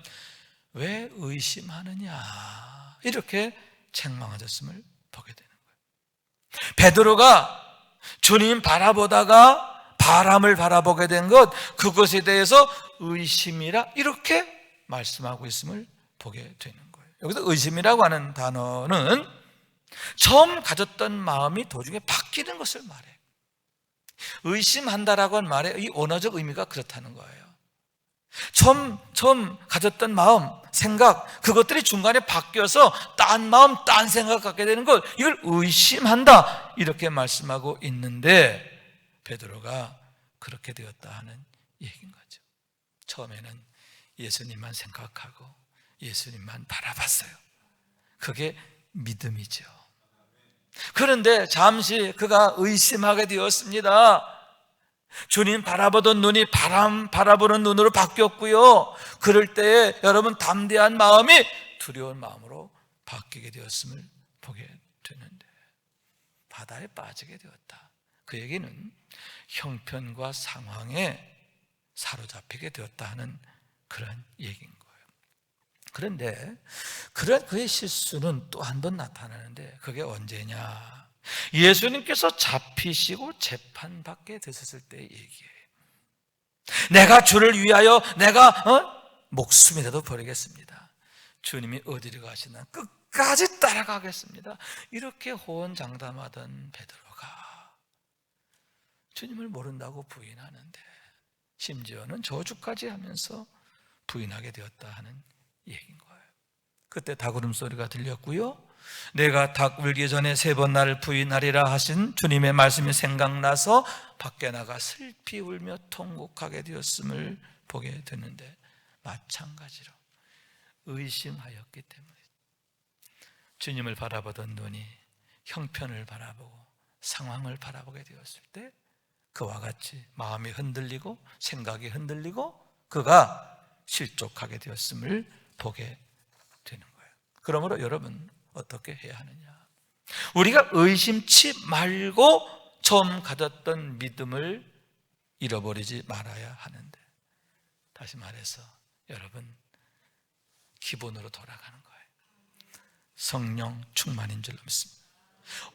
왜 의심하느냐 이렇게 책망하셨음을 보게 되는 거예요. 베드로가 주님 바라보다가 바람을 바라보게 된 것, 그것에 대해서 의심이라 이렇게 말씀하고 있음을 보게 되는 거예요. 여기서 의심이라고 하는 단어는 처음 가졌던 마음이 도중에 바뀌는 것을 말해요. 의심한다라고 하는 말의 이 언어적 의미가 그렇다는 거예요. 처음 가졌던 마음, 생각, 그것들이 중간에 바뀌어서 딴 마음, 딴 생각 갖게 되는 것, 이걸 의심한다 이렇게 말씀하고 있는데 베드로가 그렇게 되었다 하는 얘기인 거죠. 처음에는 예수님만 생각하고 예수님만 바라봤어요. 그게 믿음이죠. 그런데 잠시 그가 의심하게 되었습니다. 주님 바라보던 눈이 바람 바라보는 눈으로 바뀌었고요. 그럴 때에 여러분 담대한 마음이 두려운 마음으로 바뀌게 되었음을 보게 되는데, 바다에 빠지게 되었다. 그 얘기는 형편과 상황에 사로잡히게 되었다 하는 그런 얘기인 거예요. 그런데 그런 그의 실수는 또 한 번 나타나는데, 그게 언제냐? 예수님께서 잡히시고 재판받게 되셨을 때의 얘기예요. 내가 주를 위하여 내가 목숨이라도 버리겠습니다. 주님이 어디로 가시나 끝까지 따라가겠습니다. 이렇게 호언장담하던 베드로가 주님을 모른다고 부인하는데, 심지어는 저주까지 하면서 부인하게 되었다 하는 얘기인 거예요. 그때 닭울음 소리가 들렸고요. 내가 닭 울기 전에 3번 나를 부인하리라 하신 주님의 말씀이 생각나서 밖에 나가 슬피 울며 통곡하게 되었음을 보게 되는데, 마찬가지로 의심하였기 때문에 주님을 바라보던 눈이 형편을 바라보고 상황을 바라보게 되었을 때 그와 같이 마음이 흔들리고 생각이 흔들리고 그가 실족하게 되었음을 보게 되는 거예요. 그러므로 여러분 어떻게 해야 하느냐? 우리가 의심치 말고 처음 가졌던 믿음을 잃어버리지 말아야 하는데, 다시 말해서 여러분 기본으로 돌아가는 거예요. 성령 충만인 줄로 믿습니다.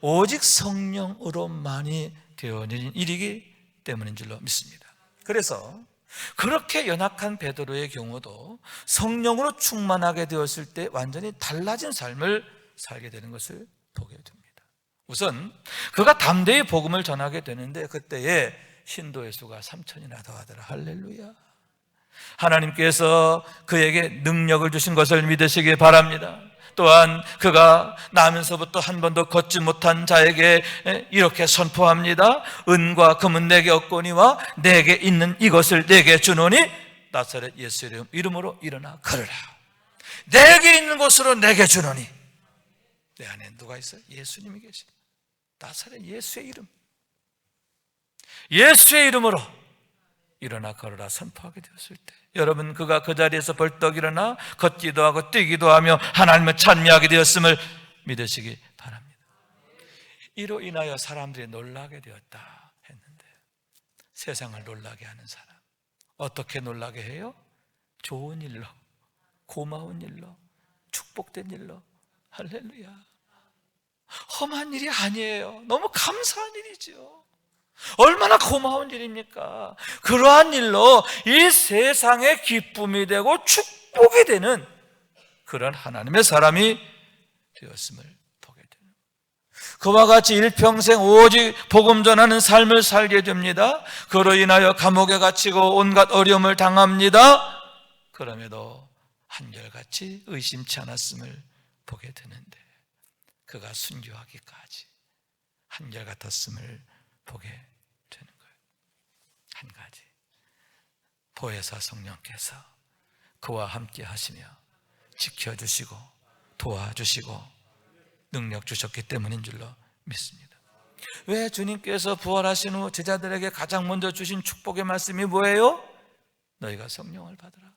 오직 성령으로만이 되어진 일이기 때문인 줄로 믿습니다. 그래서 그렇게 연약한 베드로의 경우도 성령으로 충만하게 되었을 때 완전히 달라진 삶을 살게 되는 것을 보게 됩니다. 우선 그가 담대히 복음을 전하게 되는데, 그때에 신도의 수가 3,000이나 더하더라. 할렐루야. 하나님께서 그에게 능력을 주신 것을 믿으시기 바랍니다. 또한 그가 나면서부터 한 번도 걷지 못한 자에게 이렇게 선포합니다. 은과 금은 내게 없거니와 내게 있는 이것을 내게 주노니 나사렛 예수의 이름으로 일어나 걸으라. 내게 있는 것으로 내게 주노니. 내 안에 누가 있어요? 예수님이 계십니다. 나사렛 예수의 이름, 예수의 이름으로 일어나 걸으라 선포하게 되었을 때, 여러분 그가 그 자리에서 벌떡 일어나 걷기도 하고 뛰기도 하며 하나님을 찬미하게 되었음을 믿으시기 바랍니다. 이로 인하여 사람들이 놀라게 되었다 했는데, 세상을 놀라게 하는 사람 어떻게 놀라게 해요? 좋은 일로, 고마운 일로, 축복된 일로. 할렐루야. 험한 일이 아니에요. 너무 감사한 일이죠. 얼마나 고마운 일입니까? 그러한 일로 이 세상의 기쁨이 되고 축복이 되는 그런 하나님의 사람이 되었음을 보게 됩니다. 그와 같이 일평생 오직 복음 전하는 삶을 살게 됩니다. 그로 인하여 감옥에 갇히고 온갖 어려움을 당합니다. 그럼에도 한결같이 의심치 않았음을 보게 되는데, 그가 순교하기까지 한결같았음을 보게 되는 거예요. 한 가지, 보혜사 성령께서 그와 함께 하시며 지켜주시고 도와주시고 능력 주셨기 때문인 줄로 믿습니다. 왜 주님께서 부활하신 후 제자들에게 가장 먼저 주신 축복의 말씀이 뭐예요? 너희가 성령을 받으라.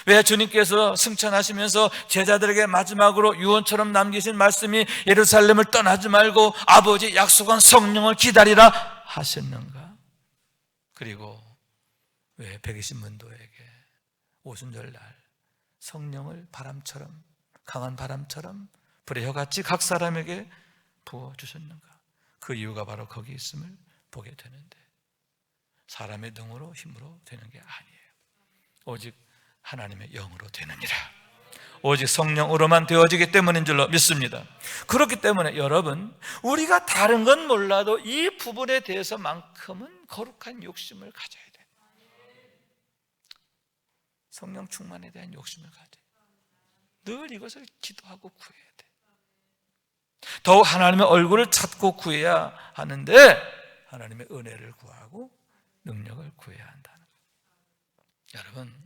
왜 주님께서 승천하시면서 제자들에게 마지막으로 유언처럼 남기신 말씀이 예루살렘을 떠나지 말고 아버지 약속한 성령을 기다리라 하셨는가? 그리고 왜 120문도에게 오순절날 성령을 바람처럼, 강한 바람처럼 불의 혀같이 각 사람에게 부어주셨는가? 그 이유가 바로 거기 있음을 보게 되는데, 사람의 능으로 힘으로 되는 게 아니에요. 오직 하나님의 영으로 되느니라. 오직 성령으로만 되어지기 때문인 줄로 믿습니다. 그렇기 때문에 여러분, 우리가 다른 건 몰라도 이 부분에 대해서만큼은 거룩한 욕심을 가져야 돼요. 성령 충만에 대한 욕심을 가져야 돼요. 늘 이것을 기도하고 구해야 돼요. 더욱 하나님의 얼굴을 찾고 구해야 하는데, 하나님의 은혜를 구하고 능력을 구해야 한다는 거예요. 여러분,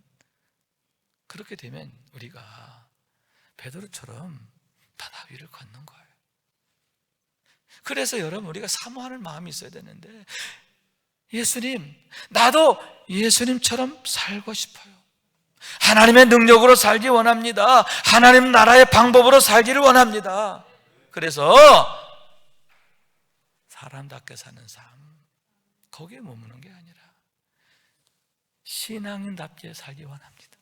그렇게 되면 우리가 베드로처럼 바다 위를 걷는 거예요. 그래서 여러분, 우리가 사모하는 마음이 있어야 되는데, 예수님, 나도 예수님처럼 살고 싶어요. 하나님의 능력으로 살기 원합니다. 하나님 나라의 방법으로 살기를 원합니다. 그래서 사람답게 사는 삶, 거기에 머무는 게 아니라 신앙인답게 살기 원합니다.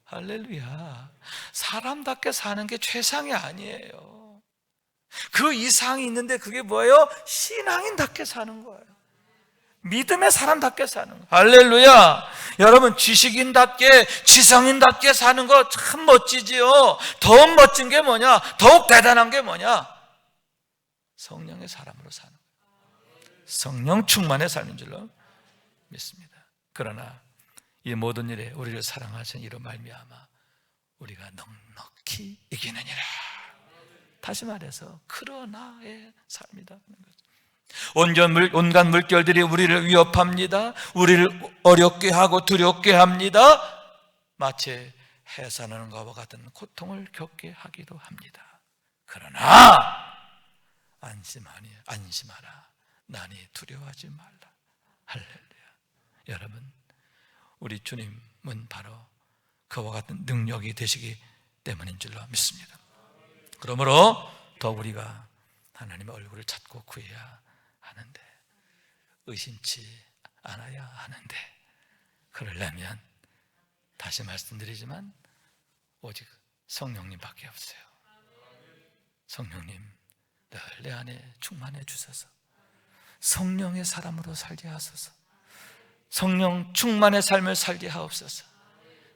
할렐루야. 사람답게 사는 게 최상이 아니에요. 그 이상이 있는데 그게 뭐예요? 신앙인답게 사는 거예요. 믿음의 사람답게 사는 거예요. 할렐루야. 여러분, 지식인답게, 지성인답게 사는 거 참 멋지지요. 더욱 멋진 게 뭐냐? 더욱 대단한 게 뭐냐? 성령의 사람으로 사는 거예요. 성령 충만의 삶인 줄로 믿습니다. 그러나 이 모든 일에 우리를 사랑하신 이로 말미암아 우리가 넉넉히 이기느니라. 다시 말해서 그러나의 삶이다. 온갖 물결들이 우리를 위협합니다. 우리를 어렵게 하고 두렵게 합니다. 마치 해산하는 것과 같은 고통을 겪게 하기도 합니다. 그러나 안심하라. 나니 두려워하지 말라. 할렐루야. 여러분, 우리 주님은 바로 그와 같은 능력이 되시기 때문인 줄로 믿습니다. 그러므로 더 우리가 하나님의 얼굴을 찾고 구해야 하는데, 의심치 않아야 하는데, 그러려면 다시 말씀드리지만 오직 성령님밖에 없어요. 성령님 늘 내 안에 충만해 주셔서 성령의 사람으로 살게 하소서. 성령 충만의 삶을 살게 하옵소서.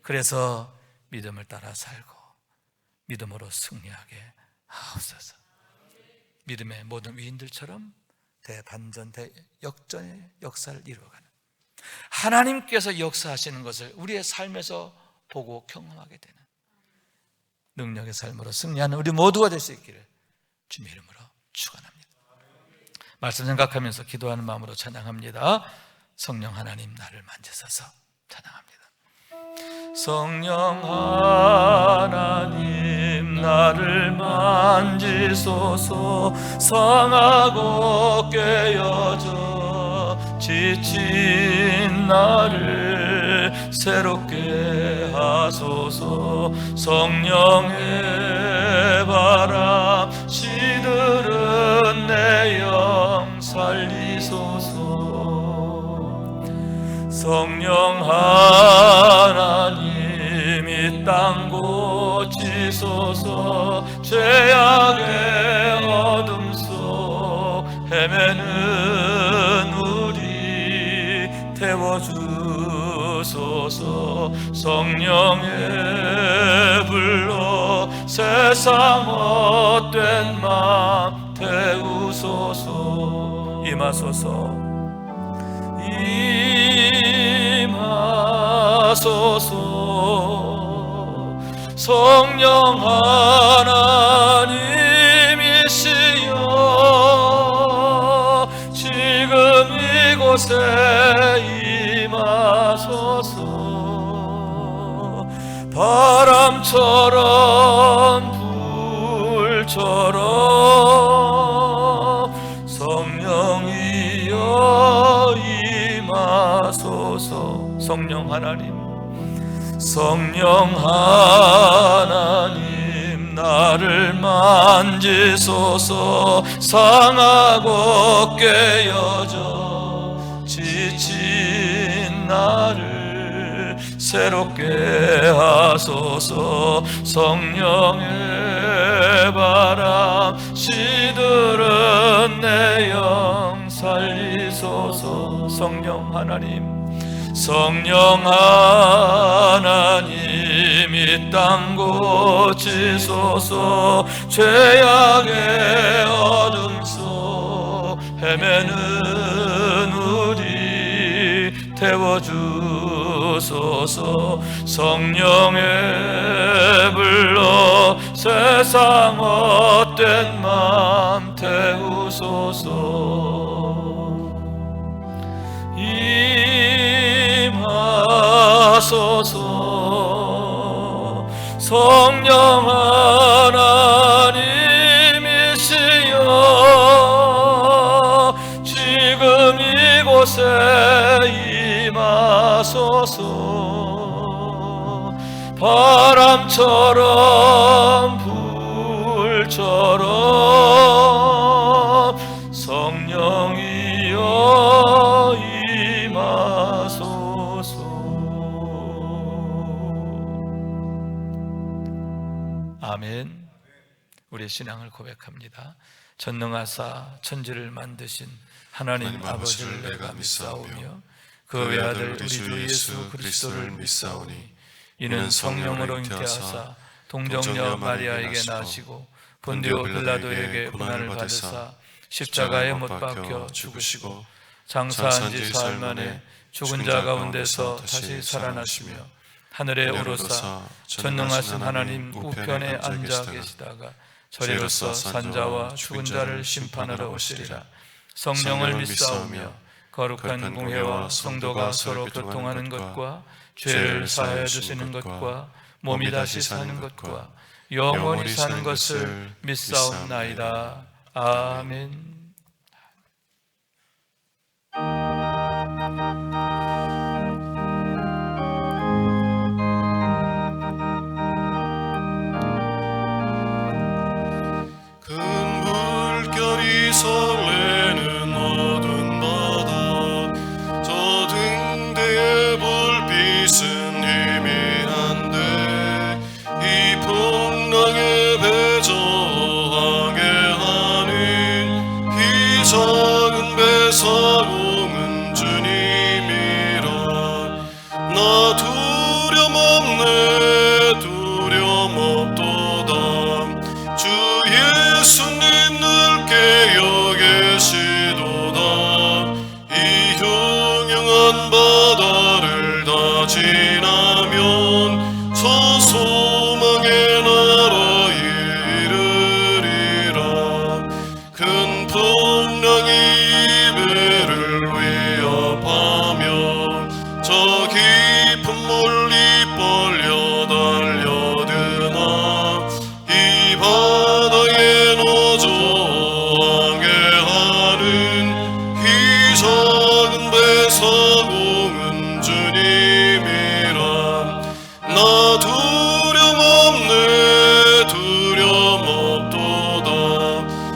그래서 믿음을 따라 살고 믿음으로 승리하게 하옵소서. 믿음의 모든 위인들처럼 대반전 대역전의 역사를 이루어가는, 하나님께서 역사하시는 것을 우리의 삶에서 보고 경험하게 되는 능력의 삶으로 승리하는 우리 모두가 될 수 있기를 주님의 이름으로 축원합니다. 말씀 생각하면서 기도하는 마음으로 찬양합니다. 성령 하나님, 나를 만지소서. 찬양합니다. 성령 하나님, 나를 만지소서. 상하고 깨어져 지친 나를 새롭게 하소서. 성령의 바람 시들은 내 영 살리소서. 성령 하나님, 이 땅 고치소서. 죄악의 어둠 속 헤매는 우리 태워주소서. 성령의 불로 세상 헛된 맘 태우소서. 임하소서. 임하소서. 성령 하나님이시여, 지금 이곳에 임하소서. 바람처럼 불처럼 성령이여 임하소서. 성령 하나님, 성령 하나님, 나를 만지소서. 상하고 깨어져 지친 나를 새롭게 하소서. 성령의 바람 시들은 내 영 살리소서. 성령 하나님, 성령 하나님, 이 땅 고치소서. 죄악의 어둠 속 헤매는 우리 태워주소서. 성령의 불로 세상 헛된 맘 태우소서. 임하소서. 성령 하나님이시여 지금 이곳에 임하소서. 바람처럼 불처럼 성령이여 임하소서. 아멘. 우리의 신앙을 고백합니다. 전능하사 천지를 만드신 하나님 아버지를 내가 믿사오며 그 외아들 우리 주 예수 그리스도를 믿사오니 이는 성령으로 잉태하사 동정녀 마리아에게 나시고 본디오 빌라도에게 고난을 받으사 십자가에 못 박혀 죽으시고 장사한 지 사흘 만에 죽은 자 가운데서 다시 살아나시며 하늘에 오르사 전능하신 하나님 우편에 앉아 계시다가 저리로서 산자와 죽은 자를 심판하러 오시리라. 성령을 믿사오며 거룩한 공회와 성도가 서로 교통하는 것과 죄를 사하여 주시는 것과 몸이 다시 사는 것과 영원히 사는 것을 믿사옵나이다. 아멘. 큰 물결이 설레는 어두운 바다 저 등대의 불빛은 희미한데 이 풍랑에 배저하게 하는 이 작은 배사공은 주님이라. 나 두려움없네 두려움없도다. 주 예수님 늘 깨어 계시도다. 이 흉흉한 바다를 다 지나면 저 소망의 나라에 이르리라. 큰 풍랑이 배를 위협하며 저 깊은 물이 벌려 달려드나 이 바다에 노조하게 하는 이 작은 배사공은 주님이라. 나 두려움없네 두려움없도다.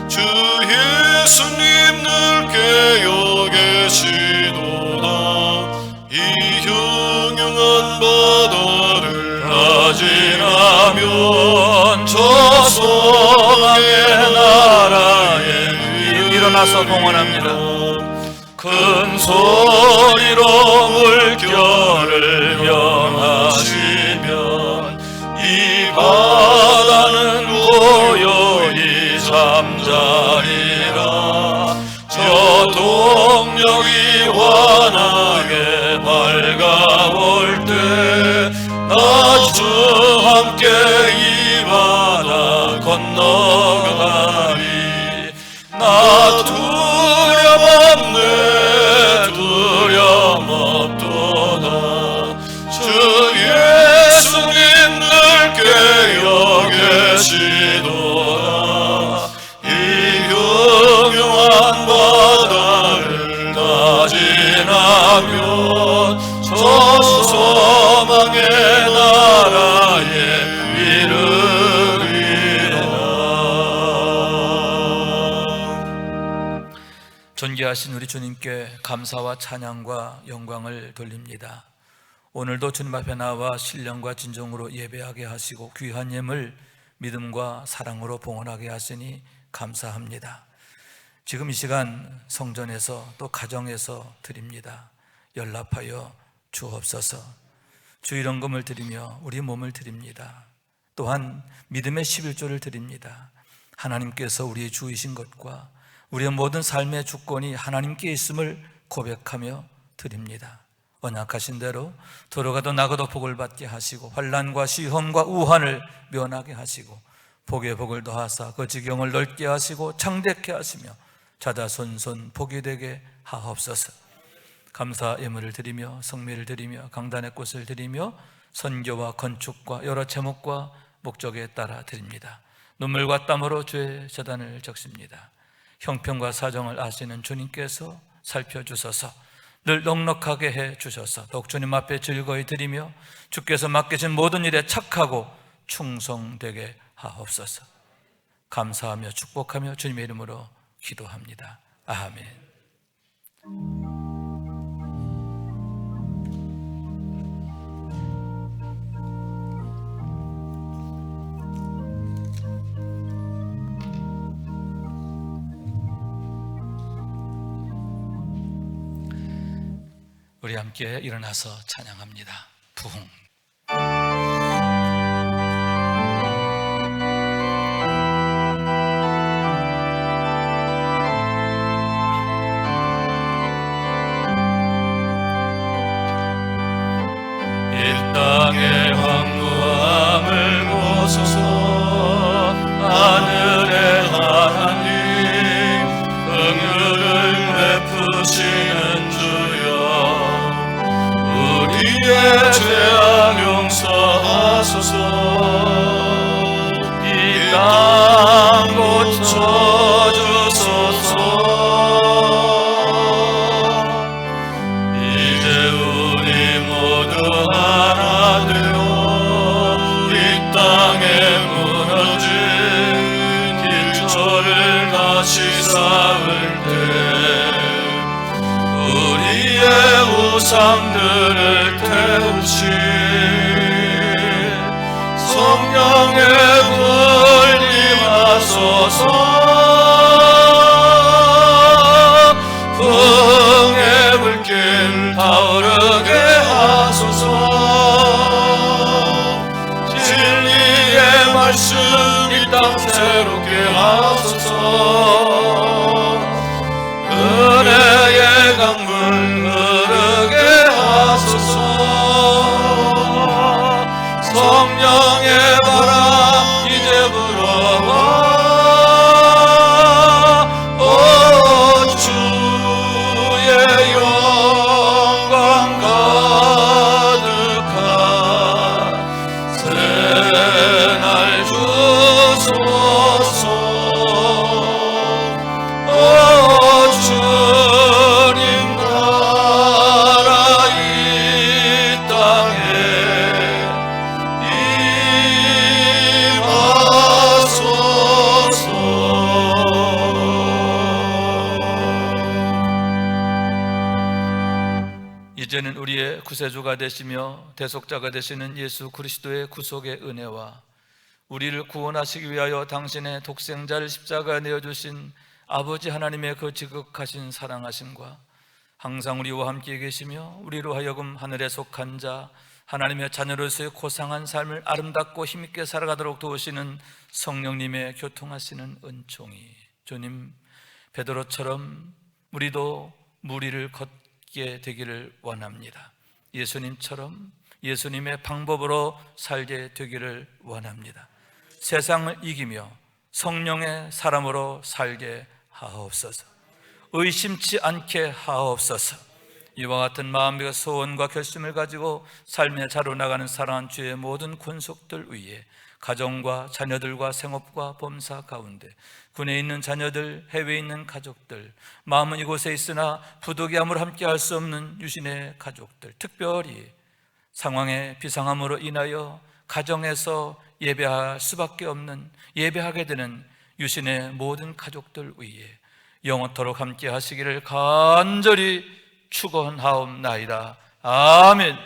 주 예수님 늘 깨어 계시도다. 이 흉흉한 바다를 다 지나면 저 소망의 나라에 일어나서 봉헌합니다. 큰 소리로 물결을 명하시면 이 바다는 고요히 잠자리라. 저 동력이 환하게 밝아올 때 나 주 함께 이 바다 건너가리. 나 두려움없네 두려움없도다. 주 예수님 늘 깨어 계시도다. 이 흉흉한 바다를 다 지나면 저 소망의 나라에 이르리라. 존귀하신 우리 주님께 감사와 찬양과 영광을 돌립니다. 오늘도 주님 앞에 나와 신령과 진정으로 예배하게 하시고 귀한 예물 믿음과 사랑으로 봉헌하게 하시니 감사합니다. 지금 이 시간 성전에서 또 가정에서 드립니다. 연락하여 주옵소서. 주일헌금을 드리며 우리 몸을 드립니다. 또한 믿음의 11조를 드립니다. 하나님께서 우리의 주이신 것과 우리의 모든 삶의 주권이 하나님께 있음을 고백하며 드립니다. 언약하신 대로 들어가도 나가도 복을 받게 하시고 환난과 시험과 우환을 면하게 하시고 복의 복을 더하사 그 지경을 넓게 하시고 창대케 하시며 자자손손 복이 되게 하옵소서. 감사 예물을 드리며 성미를 드리며 강단의 꽃을 드리며 선교와 건축과 여러 제목과 목적에 따라 드립니다. 눈물과 땀으로 주의 재단을 적십니다. 형편과 사정을 아시는 주님께서 살펴주셔서 늘 넉넉하게 해주셔서 더욱 주님 앞에 즐거이 드리며 주께서 맡기신 모든 일에 착하고 충성되게 하옵소서. 감사하며 축복하며 주님의 이름으로 기도합니다. 아멘. 우리 함께 일어나서 찬양합니다. 부흥. 이 땅의 황무함을 보소서. 하늘의 하나님 긍휼을 베푸시는 주여, 우리의 죄악 용서하소서. 이 땅 고쳐주소서. 이제 우리 모두 하나 되어 이 땅에 무너진 길초를 다시 쌓을 때 우리의 우상들을 태우시. 성령의 불 임하소서. 풍의 불길 타오르게 하소서. 진리의 말씀 이 땅 새롭게 하소서. 은혜의 강물 흐르게 하소서. 성령의 바람 이제 불어와. 오 주의 영광 가득한 새날 주소서. 오 주님 나라 이 땅에 이제는 우리의 구세주가 되시며 대속자가 되시는 예수 그리스도의 구속의 은혜와 우리를 구원하시기 위하여 당신의 독생자를 십자가에 내어주신 아버지 하나님의 그 지극하신 사랑하심과 항상 우리와 함께 계시며 우리로 하여금 하늘에 속한 자 하나님의 자녀로서의 고상한 삶을 아름답고 힘있게 살아가도록 도우시는 성령님의 교통하시는 은총이 주님 베드로처럼 우리도 무리를 걷게 되기를 원합니다. 예수님처럼 예수님의 방법으로 살게 되기를 원합니다. 세상을 이기며 성령의 사람으로 살게 하옵소서. 의심치 않게 하옵소서. 이와 같은 마음과 소원과 결심을 가지고 삶의 자로 나가는 사랑하는 주의 모든 권속들 위에 가정과 자녀들과 생업과 범사 가운데 군에 있는 자녀들, 해외에 있는 가족들, 마음은 이곳에 있으나 부득이함으로 함께 할 수 없는 유신의 가족들, 특별히 상황의 비상함으로 인하여 가정에서 예배할 수밖에 없는, 예배하게 되는 유신의 모든 가족들 위에 영원토록 함께 하시기를 간절히 축원하옵나이다. 아멘.